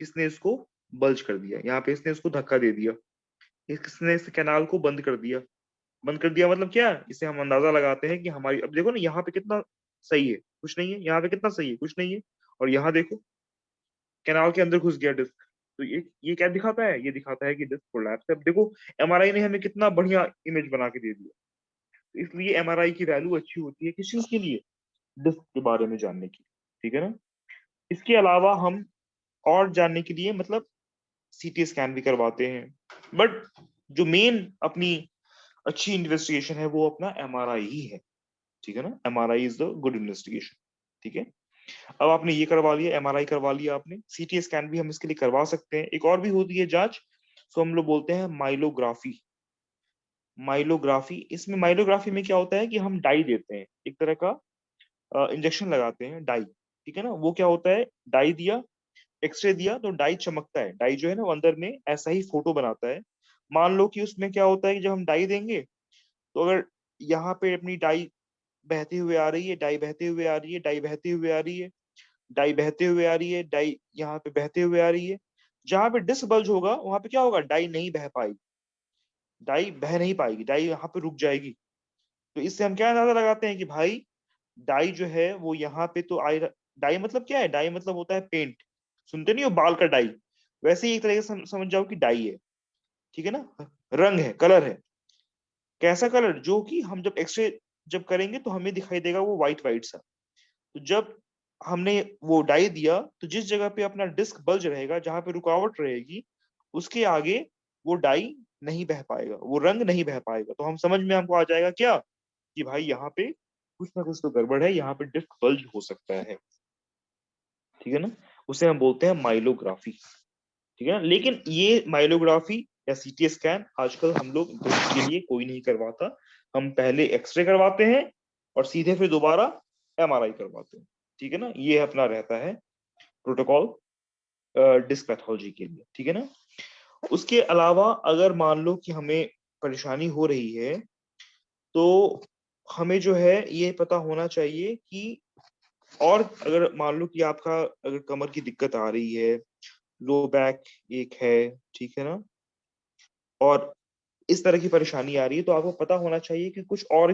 इसने इसको बल्ज कर दिया, यहाँ पे इसने इसको धक्का दे दिया, इसने इस कैनाल को बंद कर दिया। बंद कर दिया मतलब क्या, इसे हम अंदाजा लगाते हैं कि हमारी, अब देखो ना यहाँ पे कितना सही है, कुछ नहीं है, यहाँ पे कितना सही है, कुछ नहीं है, और यहाँ देखो कैनाल के अंदर घुस गया डिस्क। तो ये क्या दिखाता है, ये दिखाता है कि डिस्क कोलैप्स है। अब देखो एमआरआई ने हमें कितना बढ़िया इमेज बना के दे दिया। तो इसलिए एमआरआई की वैल्यू अच्छी होती है किस चीज के लिए, डिस्क के बारे में जानने की, ठीक है ना। इसके अलावा हम और जानने के लिए, मतलब सीटी स्कैन भी करवाते हैं, बट जो मेन अपनी अच्छी इन्वेस्टिगेशन है वो अपना एमआरआई ही है, ठीक है ना। MRI is the good investigation, ठीक है। अब आपने ये करवा लिया, एमआरआई करवा लिया आपने, सीटी स्कैन भी हम इसके लिए करवा सकते हैं। एक और भी होती है जांच, सो हम लोग बोलते हैं माइलोग्राफी। माइलोग्राफी, इसमें माइलोग्राफी में क्या होता है कि हम डाई देते हैं, एक तरह का इंजेक्शन लगाते हैं, डाई, ठीक है ना। वो क्या होता है, डाई दिया, एक्सरे दिया, तो डाई चमकता है, डाई जो है ना वो अंदर में ऐसा ही फोटो बनाता है। मान लो कि उसमें क्या होता है कि जब हम डाई देंगे, तो अगर यहाँ पे अपनी डाई बहते हुए आ रही है, डाई बहते हुए आ रही है, डाई बहते हुए आ रही है, डाई बहते हुए आ रही है, डाई यहाँ पे बहते हुए आ रही है। जहां पे डिस्क बल्ज होगा वहां पे क्या होगा, डाई नहीं बह पाएगी, डाई बह नहीं पाएगी, डाई यहाँ पे रुक जाएगी। तो इससे हम क्या अंदाजा लगाते हैं कि भाई डाई जो है वो यहाँ पे तो आई। डाई मतलब क्या है, डाई मतलब होता है पेंट। सुनते नहीं हो बाल का डाई, वैसे ही एक तरह से समझ जाओ कि डाई है। ठीक है ना, रंग है, कलर है। कैसा कलर, जो कि हम जब एक्सरे जब करेंगे तो हमें दिखाई देगा वो व्हाइट व्हाइट सा। तो जब हमने वो डाई दिया तो जिस जगह पे अपना डिस्क बल्ज रहेगा, जहां पे रुकावट रहेगी, उसके आगे वो डाई नहीं बह पाएगा, वो रंग नहीं बह पाएगा। तो हम समझ में हमको आ जाएगा क्या, कि भाई यहाँ पे कुछ ना कुछ तो गड़बड़ है, यहाँ पे डिस्क बल्ज हो सकता है। ठीक है ना, उसे हम बोलते हैं माइलोग्राफी। ठीक है ना, लेकिन ये माइलोग्राफी या सीटी स्कैन आजकल हम लोग डिस्क के लिए कोई नहीं करवाता। हम पहले एक्सरे करवाते हैं और सीधे फिर दोबारा एमआरआई करवाते हैं। ठीक है ना, ये अपना रहता है प्रोटोकॉल डिस्क पैथोलॉजी के लिए। ठीक है ना, उसके अलावा अगर मान लो कि हमें परेशानी हो रही है, तो हमें जो है ये पता होना चाहिए कि, और अगर मान लो कि आपका अगर कमर की दिक्कत आ रही है, लो बैक एक है, ठीक है ना, और इस तरह की परेशानी आ रही है, तो आपको पता होना चाहिए कि कुछ और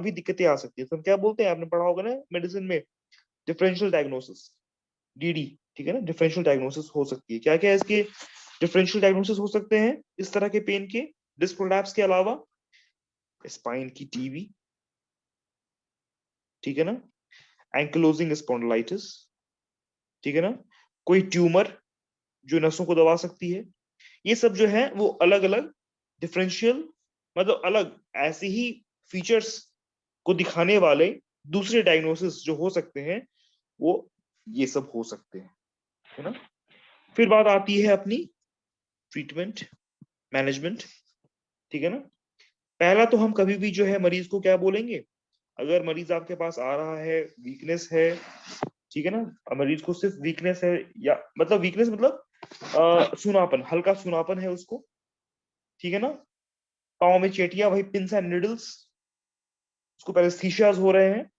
भी दिक्कतें आ सकती है। तो हम क्या बोलते हैं, आपने पढ़ा होगा ना मेडिसिन में, डिफरेंशियल डायग्नोसिस, डीडी। ठीक है ना, डिफरेंशियल डायग्नोसिस हो सकती है। क्या क्या है इसके डिफरेंशियल डायग्नोसिस हो सकते हैं इस तरह के पेन के, डिस्क प्रोलैप्स के अलावा? स्पाइन की टीबी, ठीक है ना, एंकिलोजिंग स्पॉन्डिलाइटिस, ठीक है ना, कोई ट्यूमर जो नसों को दबा सकती है। ये सब जो है वो अलग अलग डिफरेंशियल, मतलब अलग ऐसे ही फीचर्स को दिखाने वाले दूसरे डायग्नोसिस जो हो सकते हैं, वो ये सब हो सकते हैं। है ना, फिर बात आती है अपनी ट्रीटमेंट मैनेजमेंट। ठीक है ना, पहला तो हम कभी भी जो है मरीज को क्या बोलेंगे, अगर मरीज आपके पास आ रहा है, वीकनेस है, ठीक है ना, मरीज को सिर्फ वीकनेस है, या मतलब वीकनेस मतलब सुनापन, हल्का सुनापन है उसको, ठीक है ना, पाँव में चेटियां, वही पिंस एंड निडल्स, उसको पैरेस्थीसियाज हो रहे हैं,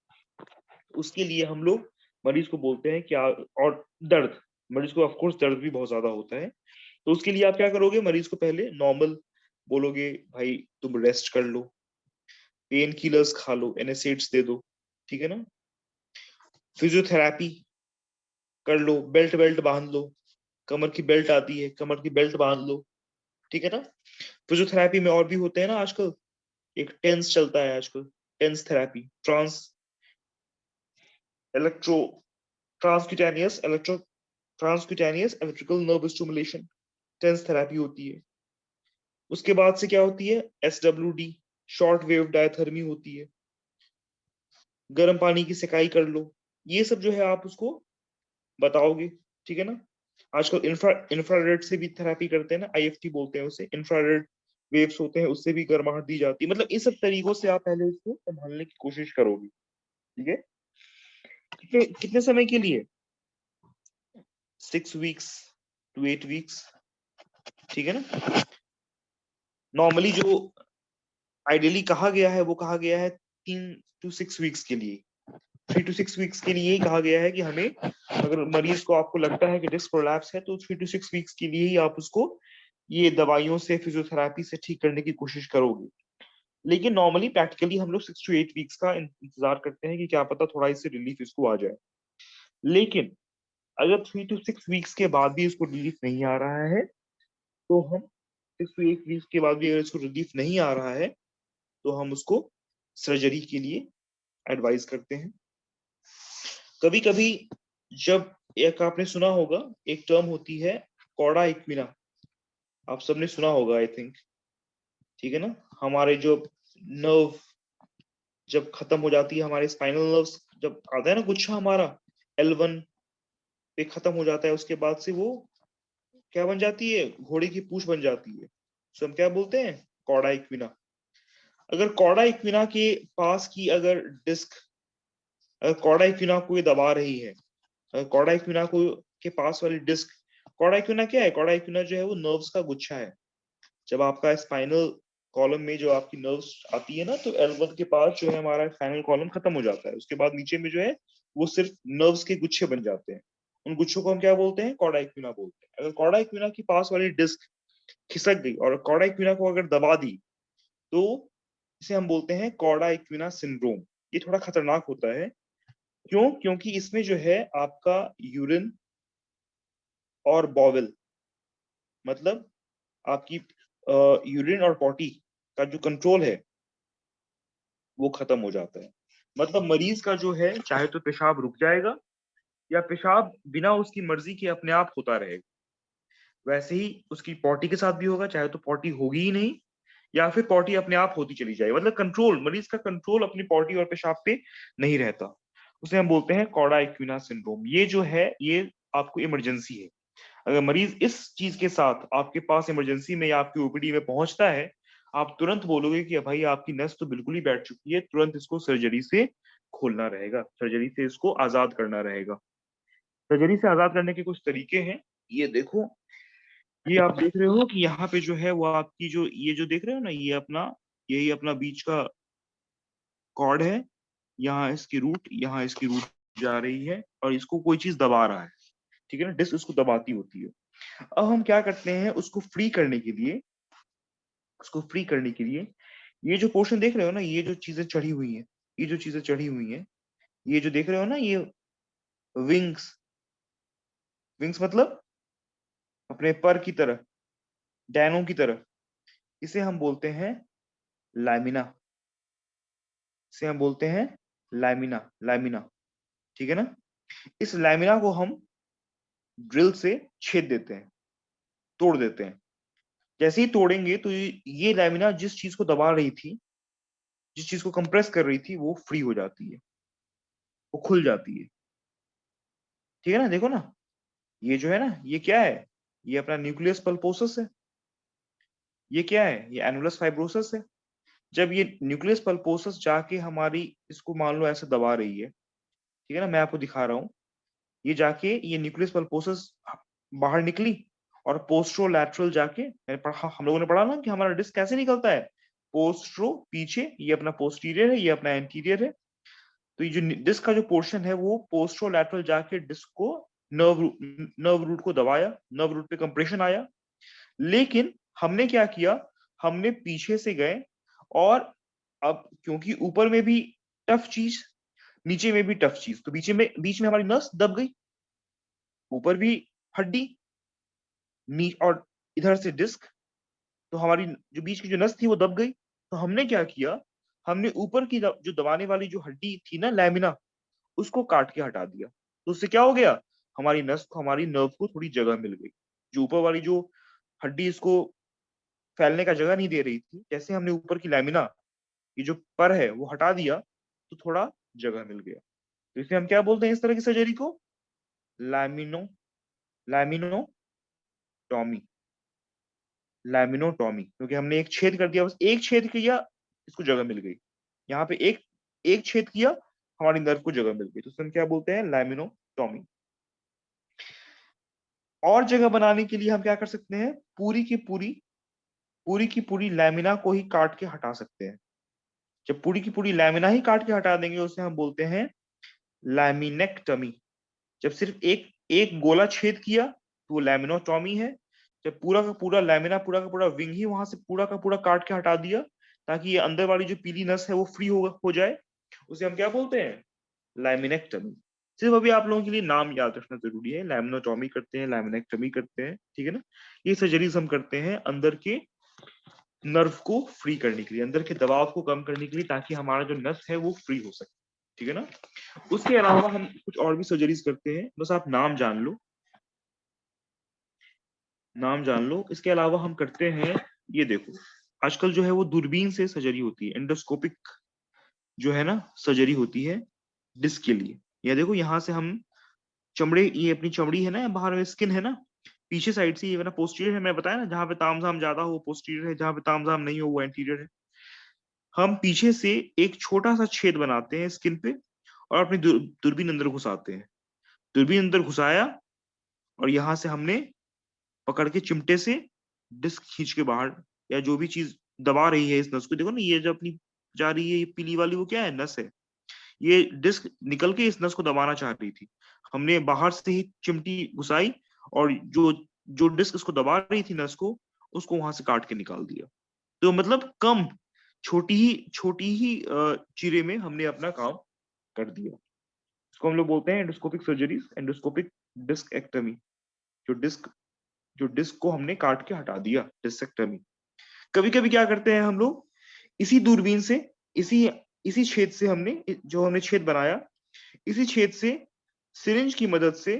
उसके लिए हम लोग मरीज को बोलते हैं क्या, और दर्द, मरीज को ऑफ कोर्स दर्द भी बहुत ज्यादा होता है, तो उसके लिए आप क्या करोगे, मरीज को पहले नॉर्मल बोलोगे, भाई तुम रेस्ट कर लो, पेन किलर्स खा लो, एनएसएड्स दे दो, ठीक है ना, फिजियोथेरापी कर लो, बेल्ट बेल्ट बांध लो, कमर की बेल्ट आती है, कमर की बेल्ट बांध लो। ठीक है ना, फिजियोथेरापी में और भी होते हैं ना आजकल, एक टेंस चलता है आजकल, TENS therapy, electro transcutaneous electrical nerve stimulation, TENS therapy होती है। उसके बाद से क्या होती है, SWD, शॉर्ट वेव डायथर्मी होती है, गर्म पानी की सिकाई कर लो। ये सब जो है आप उसको बताओगे। ठीक है ना, आजकल इंफ्रारेड से भी थेरेपी करते हैं ना, IFT बोलते हैं उसे, इंफ्रारेड वेव्स होते हैं, उससे भी गर्माहट दी जाती है। मतलब इस सब तरीकों से आप पहले उसको संभालने की कोशिश करोगे। ठीक है, कितने समय के लिए, 6 weeks to 8 weeks। ठीक है ना, नॉर्मली जो आइडियली कहा गया है वो कहा गया है 3 to 6 weeks के लिए, 3 to 6 weeks के लिए ही कहा गया है कि हमें, अगर मरीज को आपको लगता है कि डिस्क प्रोलैप्स है, तो 3 to 6 weeks के लिए ही आप उसको ये दवाइयों से, फिजियोथेरापी से ठीक करने की कोशिश करोगे। लेकिन नॉर्मली प्रैक्टिकली हम लोग 6 to 8 weeks का इंतजार करते हैं कि क्या पता थोड़ा इससे रिलीफ इसको आ जाए। लेकिन अगर 3 to 6 weeks के बाद भी इसको रिलीफ नहीं आ रहा है, तो हम 6 to 8 weeks के बाद भी अगर इसको रिलीफ नहीं आ रहा है, तो हम उसको सर्जरी के लिए एडवाइस करते हैं। कभी कभी जब, एक आपने सुना होगा, एक टर्म होती है कॉडा इक्विना, आप सबने सुना होगा आई थिंक। ठीक है ना, हमारे जो नर्व जब खत्म हो जाती है, हमारे स्पाइनल नर्व्स जब आता है ना गुच्छा हमारा, L1 पे खत्म हो जाता है, उसके बाद से वो क्या बन जाती है, घोड़े की पूंछ बन जाती है। सो हम क्या बोलते हैं, कॉडा इक्विना। अगर कॉडा इक्विना के पास की अगर डिस्क, अगर कॉडा इक्विना को ये दबा रही है, कॉडा इक्विना को के पास वाली डिस्क, कॉडा इक्विना क्या है, कॉडा इक्विना जो है वो नर्व्स का गुच्छा है। जब आपका स्पाइनल कॉलम में जो आपकी नर्व्स आती है ना, तो L1 के पास जो है हमारा फाइनल कॉलम खत्म हो जाता है। उसके बाद नीचे में जो है वो सिर्फ नर्व्स के गुच्छे बन जाते हैं। उन गुच्छों को हम क्या बोलते हैं? कॉर्डा इक्विना बोलते हैं। अगर कॉर्डा इक्विना की पास वाली डिस्क खिसक गई और कॉर्डा इक्विना को अगर दबा दी, तो इसे हम बोलते हैं कॉर्डा इक्विना सिंड्रोम। ये थोड़ा खतरनाक होता है। क्यों? क्योंकि इसमें जो है आपका यूरिन और बॉवल, मतलब आपकी यूरिन और पॉटी का जो कंट्रोल है वो खत्म हो जाता है। मतलब मरीज का जो है चाहे तो पेशाब रुक जाएगा, या पेशाब बिना उसकी मर्जी के अपने आप होता रहेगा। वैसे ही उसकी पॉटी के साथ भी होगा, चाहे तो पॉटी होगी ही नहीं, या फिर पॉटी अपने आप होती चली जाएगी। मतलब कंट्रोल, मरीज का कंट्रोल अपनी पॉटी और पेशाब पे नहीं रहता। उसे हम बोलते हैं कॉर्डा इक्विना सिंड्रोम। ये जो है ये आपको इमरजेंसी है। अगर मरीज इस चीज के साथ आपके पास इमरजेंसी में या आपकी ओपीडी में पहुंचता है, आप तुरंत बोलोगे कि भाई आपकी नस तो बिल्कुल ही बैठ चुकी है, तुरंत इसको सर्जरी से खोलना रहेगा, सर्जरी से इसको आजाद करना रहेगा। सर्जरी से आजाद करने के कुछ तरीके हैं। ये देखो, ये आप देख रहे हो कि यहाँ पे जो है वो आपकी जो ये जो देख रहे हो ना, ये अपना यही अपना बीच का कॉर्ड है। यहाँ इसकी रूट जा रही है और इसको कोई चीज दबा रहा है। ठीक है ना, डिस्क उसको दबाती होती है। अब हम क्या करते हैं, उसको फ्री करने के लिए ये जो पोर्शन देख रहे हो ना, ये जो चीजें चढ़ी हुई हैं, ये जो चीजें चढ़ी हुई हैं, ये जो देख रहे हो ना, ये विंग्स, विंग्स मतलब अपने पर की तरह, डैनों की तरह, इसे हम बोलते हैं लैमिना। इसे हम बोलते हैं लैमिना, लैमिना। ठीक है ना। इस लैमिना को हम ड्रिल से छेद देते हैं, तोड़ देते हैं। जैसे ही तोड़ेंगे तो ये लैमिना जिस चीज को दबा रही थी, जिस चीज को कंप्रेस कर रही थी, वो फ्री हो जाती है, वो खुल जाती है। ठीक है ना, देखो ना, ये जो है ना, ये क्या है? ये अपना न्यूक्लियस पल्पोसस है। ये क्या है? ये एनुलस फाइब्रोसस है। जब ये न्यूक्लियस पल्पोसस जाके हमारी इसको मान लो ऐसे दबा रही है, ठीक है ना, मैं आपको दिखा रहा हूँ, ये जाके ये न्यूक्लियस पल्पोसस बाहर निकली और पोस्ट्रोलैटरल जाके, हम लोगों ने पढ़ा ना कि हमारा डिस्क कैसे निकलता है, पोस्ट्रो पीछे, ये अपना पोस्टीरियर है, ये अपना एंटीरियर है। तो ये जो डिस्क का जो पोर्शन है वो पोस्ट्रोलैटरल जाके डिस्क को नर्व नर्व रूट को दबाया, नर्व रूट पे कंप्रेशन आया। लेकिन हमने क्या किया, हमने पीछे से गए और अब क्योंकि ऊपर में भी टफ चीज, नीचे में भी टफ चीज, तो बीच में हमारी नस दब गई। ऊपर भी हड्डी, नी और इधर से डिस्क, तो हमारी जो बीच की जो नस थी वो दब गई। तो हमने क्या किया, हमने ऊपर की जो दबाने वाली जो हड्डी थी ना, लैमिना, उसको काट के हटा दिया। तो उससे क्या हो गया, हमारी नस को, हमारी नर्व को थोड़ी जगह मिल गई। जो ऊपर वाली जो हड्डी इसको फैलने का जगह नहीं दे रही थी, जैसे हमने ऊपर की लैमिना, ये जो पर है वो हटा दिया, तो थोड़ा जगह मिल गया। तो इसे हम क्या बोलते हैं, इस तरह की सर्जरी को? लैमिनो लैमिनोटॉमी। लैमिनोटॉमी, क्योंकि हमने एक छेद कर दिया, बस एक छेद किया, इसको जगह मिल गई। यहाँ पे एक एक छेद किया, हमारी नर्व को जगह मिल गई, तो हम क्या बोलते हैं, लैमिनोटॉमी। और जगह बनाने के लिए हम क्या कर सकते हैं, पूरी की पूरी लैमिना को ही काट के हटा सकते हैं। जब पूरी की पूरी लैमिना ही काट के हटा देंगे, उसे हम बोलते हैं लैमिनेक्टमी। जब सिर्फ एक एक गोला छेद किया तो वो लैमिनोटॉमी है। जब पूरा का पूरा लैमिना, पूरा का पूरा विंग ही वहां से पूरा का पूरा काट के हटा दिया, ताकि ये अंदर वाली जो पीली नस है वो फ्री हो जाए, उसे हम क्या बोलते हैं, लैमिनेक्टमी। सिर्फ अभी आप लोगों के लिए नाम याद रखना जरूरी है, लैमिनोटॉमी करते हैं, लैमिनेक्टमी करते हैं, ठीक है ना। ये सर्जरीज हम करते हैं अंदर के नर्व को फ्री करने के लिए, अंदर के दबाव को कम करने के लिए, ताकि हमारा जो नस है वो फ्री हो सके। ठीक है ना। उसके अलावा हम कुछ और भी सर्जरीज करते हैं, बस आप नाम जान लो, नाम जान लो। इसके अलावा हम करते हैं, ये देखो, आजकल जो है वो दूरबीन से सर्जरी होती है, एंडोस्कोपिक जो है ना सर्जरी होती है डिस्क के लिए। ये देखो, यहाँ से हम चमड़े, ये अपनी चमड़ी है ना, बाहर में स्किन है ना, पीछे साइड से ये ना पोस्टीरियर है, मैं बताया ना, जहाँ पे तामझाम ज्यादा हो पोस्टीरियर है, जहाँ पे तामझाम नहीं हो वो एंटीरियर है। हम पीछे से एक छोटा सा छेद बनाते हैं स्किन पे और अपनी दूरबीन अंदर घुसाते हैं। दूरबीन अंदर घुसाया और यहाँ से हमने पकड़ के चिमटे से डिस्क खींच के बाहर, या जो भी चीज दबा रही है इस नस को। देखो ना, ये जो अपनी जा रही है, ये पीली वाली वो क्या है, नस है। ये डिस्क निकल के इस नस को दबाना चाह रही थी। हमने बाहर से ही चिमटी घुसाई और जो जो डिस्क इसको दबा रही थी नस को, उसको वहां से काट के निकाल दिया। तो मतलब कम छोटी ही चीरे में हमने अपना काम कर दिया। इसको हम लोग बोलते हैं एंडोस्कोपिक सर्जरीज, एंडोस्कोपिक डिस्केक्टमी। जो डिस्क जो डिस्क को हमने काट के हटा दिया, डिस्केक्टमी। कभी कभी क्या करते हैं हम लोग, इसी दूरबीन से, इसी इसी छेद से हमने जो हमने छेद बनाया, इसी छेद से सिरिंज की मदद से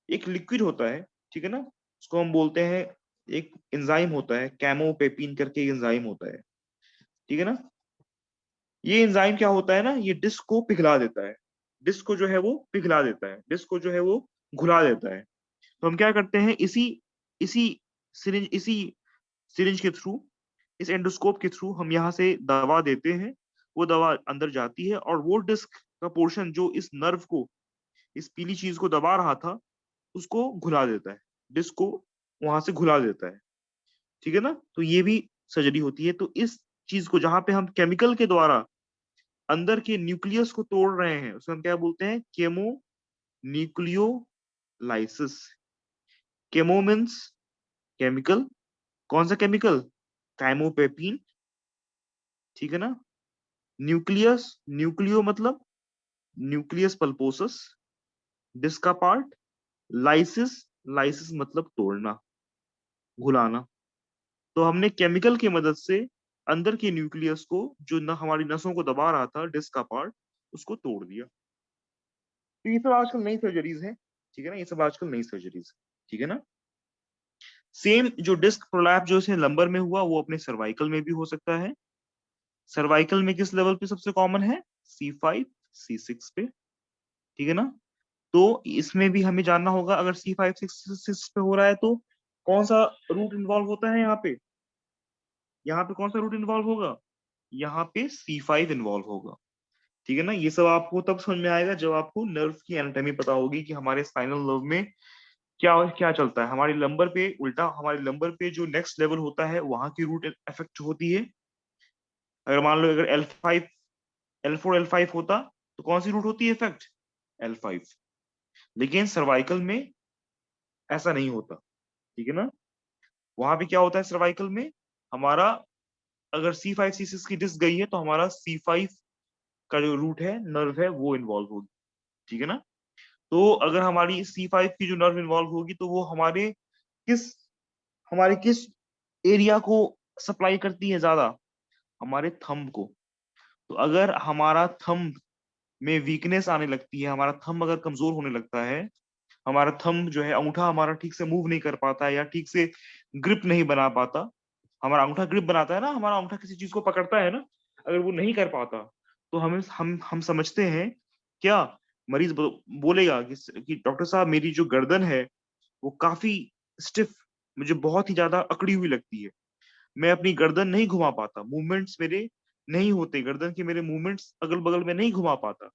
एक लिक्विड होता है, ठीक है ना, उसको हम बोलते हैं, एक एंजाइम होता है कैमोपेपिन करके, एक एंजाइम होता है, ठीक है ना। ये एंजाइम क्या होता है ना, ये डिस्क को पिघला देता है, डिस्क को जो है वो पिघला देता है, डिस्क को जो है वो घुला देता है। तो हम क्या करते हैं, इसी इसी इसी सिरिंज के थ्रू, इस एंडोस्कोप के थ्रू हम यहाँ से दवा देते हैं। वो दवा अंदर जाती है और वो डिस्क का पोर्शन जो इस नर्व को, इस पीली चीज को दबा रहा था, उसको घुला देता है, डिस्क को वहां से घुला देता है, ठीक है ना। तो ये भी सर्जरी होती है। तो इस चीज को जहां पे हम केमिकल के द्वारा अंदर के न्यूक्लियस को तोड़ रहे हैं, उसको हम क्या बोलते हैं, केमो न्यूक्लियोलाइसिस। केमो मीन्स केमिकल, कौन सा केमिकल, काइमोपेपिन, ठीक है ना। न्यूक्लियस, न्यूक्लियो मतलब न्यूक्लियस पल्पोसस, डिस्क का पार्ट। लाइसिस, लाइसिस मतलब तोड़ना, घुलाना। तो हमने केमिकल की मदद से अंदर के न्यूक्लियस को, जो न हमारी नसों को दबा रहा था, डिस्क का पार्ट, उसको तोड़ दिया। तो ये सब आजकल नई सर्जरीज हैं, ठीक है ना, ये सब आजकल नई सर्जरीज, ठीक है ना। सेम जो डिस्क प्रोलैप जो इसे लंबर में हुआ, वो अपने सर्वाइकल में भी हो सकता है। सर्वाइकल में किस लेवल पे सबसे कॉमन है, C5 C6 पे, ठीक है ना। तो इसमें भी हमें जानना होगा, अगर C5 6 पे हो रहा है तो कौन सा रूट इन्वॉल्व होता है यहाँ पे, यहाँ पे कौन सा रूट इन्वॉल्व होगा, यहाँ पे C5 इन्वॉल्व होगा, ठीक है ना। ये सब आपको तब समझ में आएगा जब आपको नर्व की एनाटॉमी पता होगी कि हमारे स्पाइनल नर्व में क्या क्या चलता है। हमारी लंबर पे उल्टा, हमारी लंबर पे जो नेक्स्ट लेवल होता है, वहां की रूट इफेक्ट होती है। अगर मान लो अगर L5 L4 L5 होता, तो कौन सी रूट होती है इफेक्ट, L5। लेकिन सर्वाइकल में ऐसा नहीं होता, ठीक है ना। वहां पे क्या होता है सर्वाइकल में, हमारा अगर C5 C6 की डिस्क गई है, तो हमारा C5 का जो रूट है, नर्व है, वो इन्वॉल्व होगी, ठीक है ना। तो अगर हमारी C5 की जो नर्व इन्वॉल्व होगी, तो वो किस हमारे किस एरिया को सप्लाई करती है ज्यादा, हमारे थंब को। तो अगर हमारा थंब में वीकनेस आने लगती है, हमारा थंब अगर कमजोर होने लगता है, हमारा थंब जो है, अंगूठा हमारा ठीक से मूव नहीं कर पाता है, या ठीक से ग्रिप नहीं बना पाता। हमारा अंगूठा ग्रिप बनाता है ना, हमारा अंगूठा किसी चीज को पकड़ता है ना, अगर वो नहीं कर पाता, तो हम समझते हैं क्या, मरीज बोलेगा कि डॉक्टर साहब, मेरी जो गर्दन है वो काफी स्टिफ, मुझे बहुत ही ज्यादा अकड़ी हुई लगती है, मैं अपनी गर्दन नहीं घुमा पाता, मूवमेंट्स मेरे नहीं होते, गर्दन के मेरे मूवमेंट्स अगल बगल में नहीं घुमा पाता।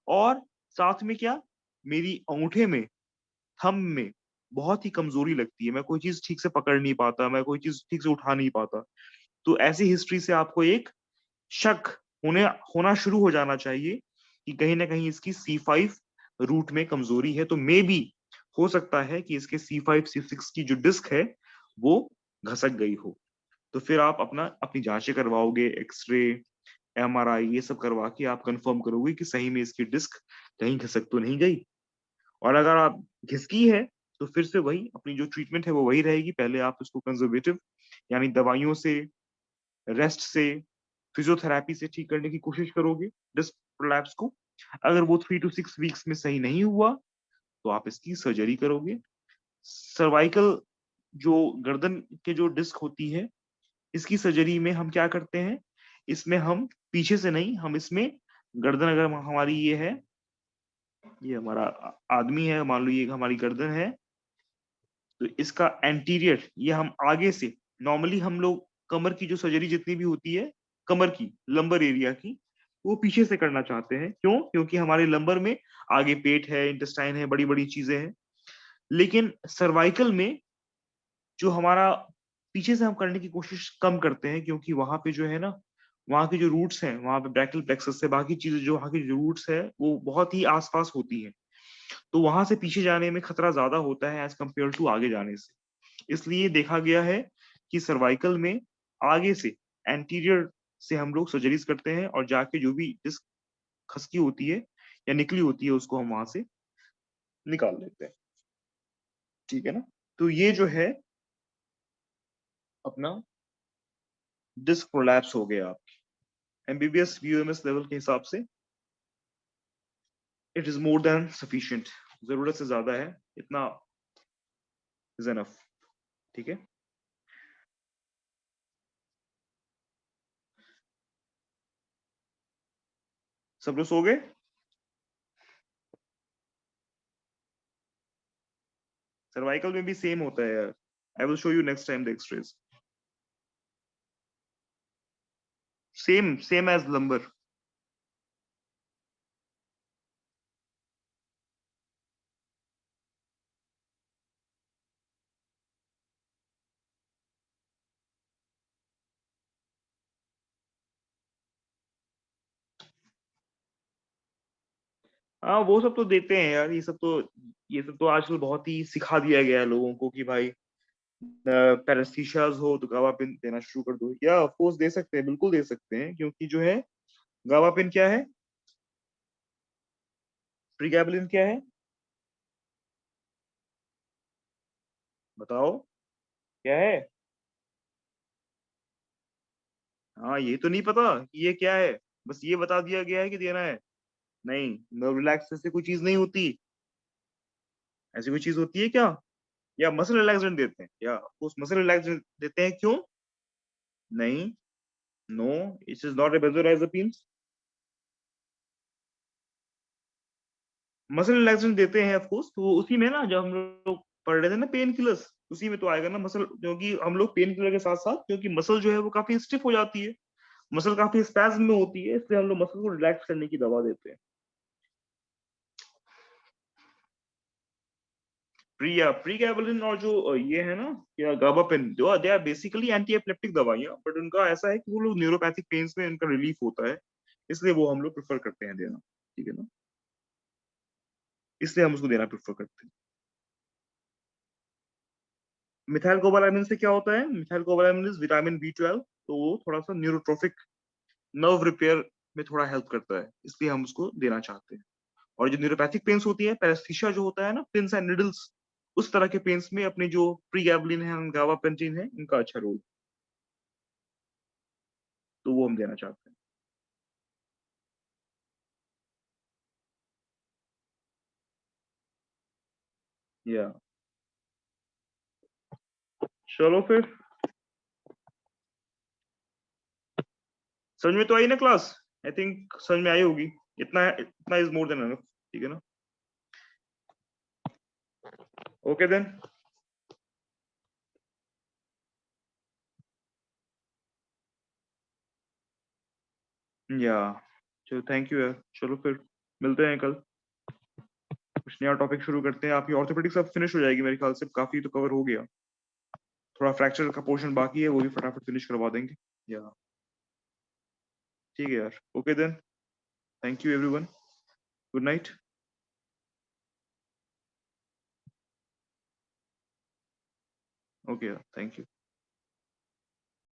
और साथ में क्या, मेरी अंगूठे में, थंब में बहुत ही कमजोरी लगती है, मैं कोई चीज ठीक से पकड़ नहीं पाता, मैं कोई चीज ठीक से उठा नहीं पाता। तो ऐसी हिस्ट्री से आपको एक शक होने होना शुरू हो जाना चाहिए कि कहीं ना कहीं इसकी C5 रूट में कमजोरी है। तो मे बी हो सकता है कि इसके C5 C6 की जो डिस्क है, वो घसक गई हो। तो फिर आप अपनी जांचें करवाओगे, एक्सरे, MRI, ये सब करवा के आप कंफर्म करोगे कि सही में इसकी डिस्क कहीं घसक तो नहीं गई। और अगर आप घिसकी है, तो फिर से वही अपनी जो ट्रीटमेंट है वो वही रहेगी। पहले आप उसको कंजर्वेटिव, यानी दवाइयों से, रेस्ट से, फिजियोथेरेपी से ठीक करने की कोशिश करोगे डिस्क प्रोलैप्स को। अगर वो 3 to 6 वीक्स में सही नहीं हुआ, तो आप इसकी सर्जरी करोगे। सर्वाइकल, जो गर्दन के जो डिस्क होती है, इसकी सर्जरी में हम क्या करते हैं, इसमें हम पीछे से नहीं, हम इसमें गर्दन, अगर हमारी ये है, ये हमारा आदमी है, मान लो ये हमारी गर्दन है, तो इसका एंटीरियर, ये हम आगे से, नॉर्मली हम लोग कमर की जो सर्जरी जितनी भी होती है, कमर की लंबर एरिया की, वो पीछे से करना चाहते हैं। क्यों, क्योंकि हमारे लंबर में आगे पेट है, इंटेस्टाइन है, बड़ी बड़ी चीजें हैं। लेकिन सर्वाइकल में जो हमारा पीछे से हम करने की कोशिश कम करते हैं, क्योंकि वहां पे जो है ना, वहाँ के जो रूट्स हैं, वहां पे ब्रैकियल प्लेक्सस से बाकी चीजें जो वहाँ की रूट्स है वो बहुत ही आसपास होती हैं, तो वहां से पीछे जाने में खतरा ज्यादा होता है एज कम्पेयर टू आगे जाने से। इसलिए देखा गया है कि सर्वाइकल में आगे से, एंटीरियर से हम लोग सर्जरीज करते हैं, और जाके जो भी डिस्क खसकी होती है या निकली होती है उसको हम वहां से निकाल लेते हैं। ठीक है ना? तो ये जो है अपना डिस्क प्रोलैप्स हो गया आपकी एमबीबीएस वीओएमएस लेवल के हिसाब से। It is more than sufficient, जरूरत से ज्यादा है, इतना इज एनफ। ठीक है। सब लोग सो गए? सर्वाइकल में भी सेम होता है यार। I will show you next time the exercise. Same same as lumbar. हाँ वो सब तो देते हैं यार, ये सब तो आजकल बहुत ही सिखा दिया गया है लोगों को कि भाई पैरास्थीसियाज हो तो गावापिन देना शुरू कर दो, या ऑफ कोर्स दे सकते हैं, बिल्कुल दे सकते हैं, क्योंकि जो है गावापिन क्या है, प्रीगैबलिन क्या है, बताओ क्या है? हाँ ये तो नहीं पता कि ये क्या है, बस ये बता दिया गया है कि देना है। नहीं, नर्व रिलैक्स से कोई चीज नहीं होती। ऐसी कोई चीज होती है क्या? या मसल रिलैक्सेंट देते हैं, या उस मसल रिलैक्सेंट देते हैं, क्यों? नहीं, no, it is not a benzodiazepine. Muscle relaxant देते हैं ऑफ कोर्स, तो उसी में ना जब हम लोग पढ़ रहे थे ना पेन किलर्स, उसी में तो आएगा ना मसल, क्योंकि हम लोग पेन किलर के साथ साथ, क्योंकि मसल जो है वो काफी स्टिफ हो जाती है, मसल काफी स्पैज्म में होती है, इसलिए हम लोग मसल को रिलैक्स करने की दवा देते हैं। प्रीगैबलिन और जो ये है ना, या गाबापेन, जो they are basically anti epileptic दवाइयां, बट उनका ऐसा है कि वो लोग न्यूरोपैथिक पेन्स में उनका रिलीफ होता है, इसलिए वो हम लोग प्रेफर करते हैं देना। ठीक है ना? इसलिए हम उसको देना प्रेफर करते हैं। मिथाइल कोबालामिन से क्या होता है? Methylcobalamin is vitamin B 12, तो वो थोड़ा सा न्यूरोट्रोफिक, नर्व रिपेयर में थोड़ा हेल्प करता है, इसलिए हम उसको देना चाहते हैं। और जो न्यूरोपैथिक पेन्स होती है, पैरास्थीसिया जो होता है ना, पिन्स एंड निडल्स, उस तरह के पेन्स में अपनी जो प्रीगैबलिन है, गाबापेंटिन है, इनका अच्छा रोल, तो वो हम देना चाहते हैं। या चलो फिर, समझ में तो आई ना क्लास? आई थिंक समझ में आई होगी। इतना इतना इज मोर देन एनफ। ठीक है ना? Okay then. या चलो, थैंक यू यार, चलो फिर मिलते हैं कल, कुछ नया टॉपिक शुरू करते हैं। आपकी ऑर्थोपेडिक्स अब फिनिश हो जाएगी मेरे ख्याल से, काफी तो कवर हो गया, थोड़ा फ्रैक्चर का पोर्शन बाकी है, वो भी फटाफट फिनिश करवा देंगे। या ठीक है यार, okay then, thank you everyone, good night. Okay यार, थैंक यू।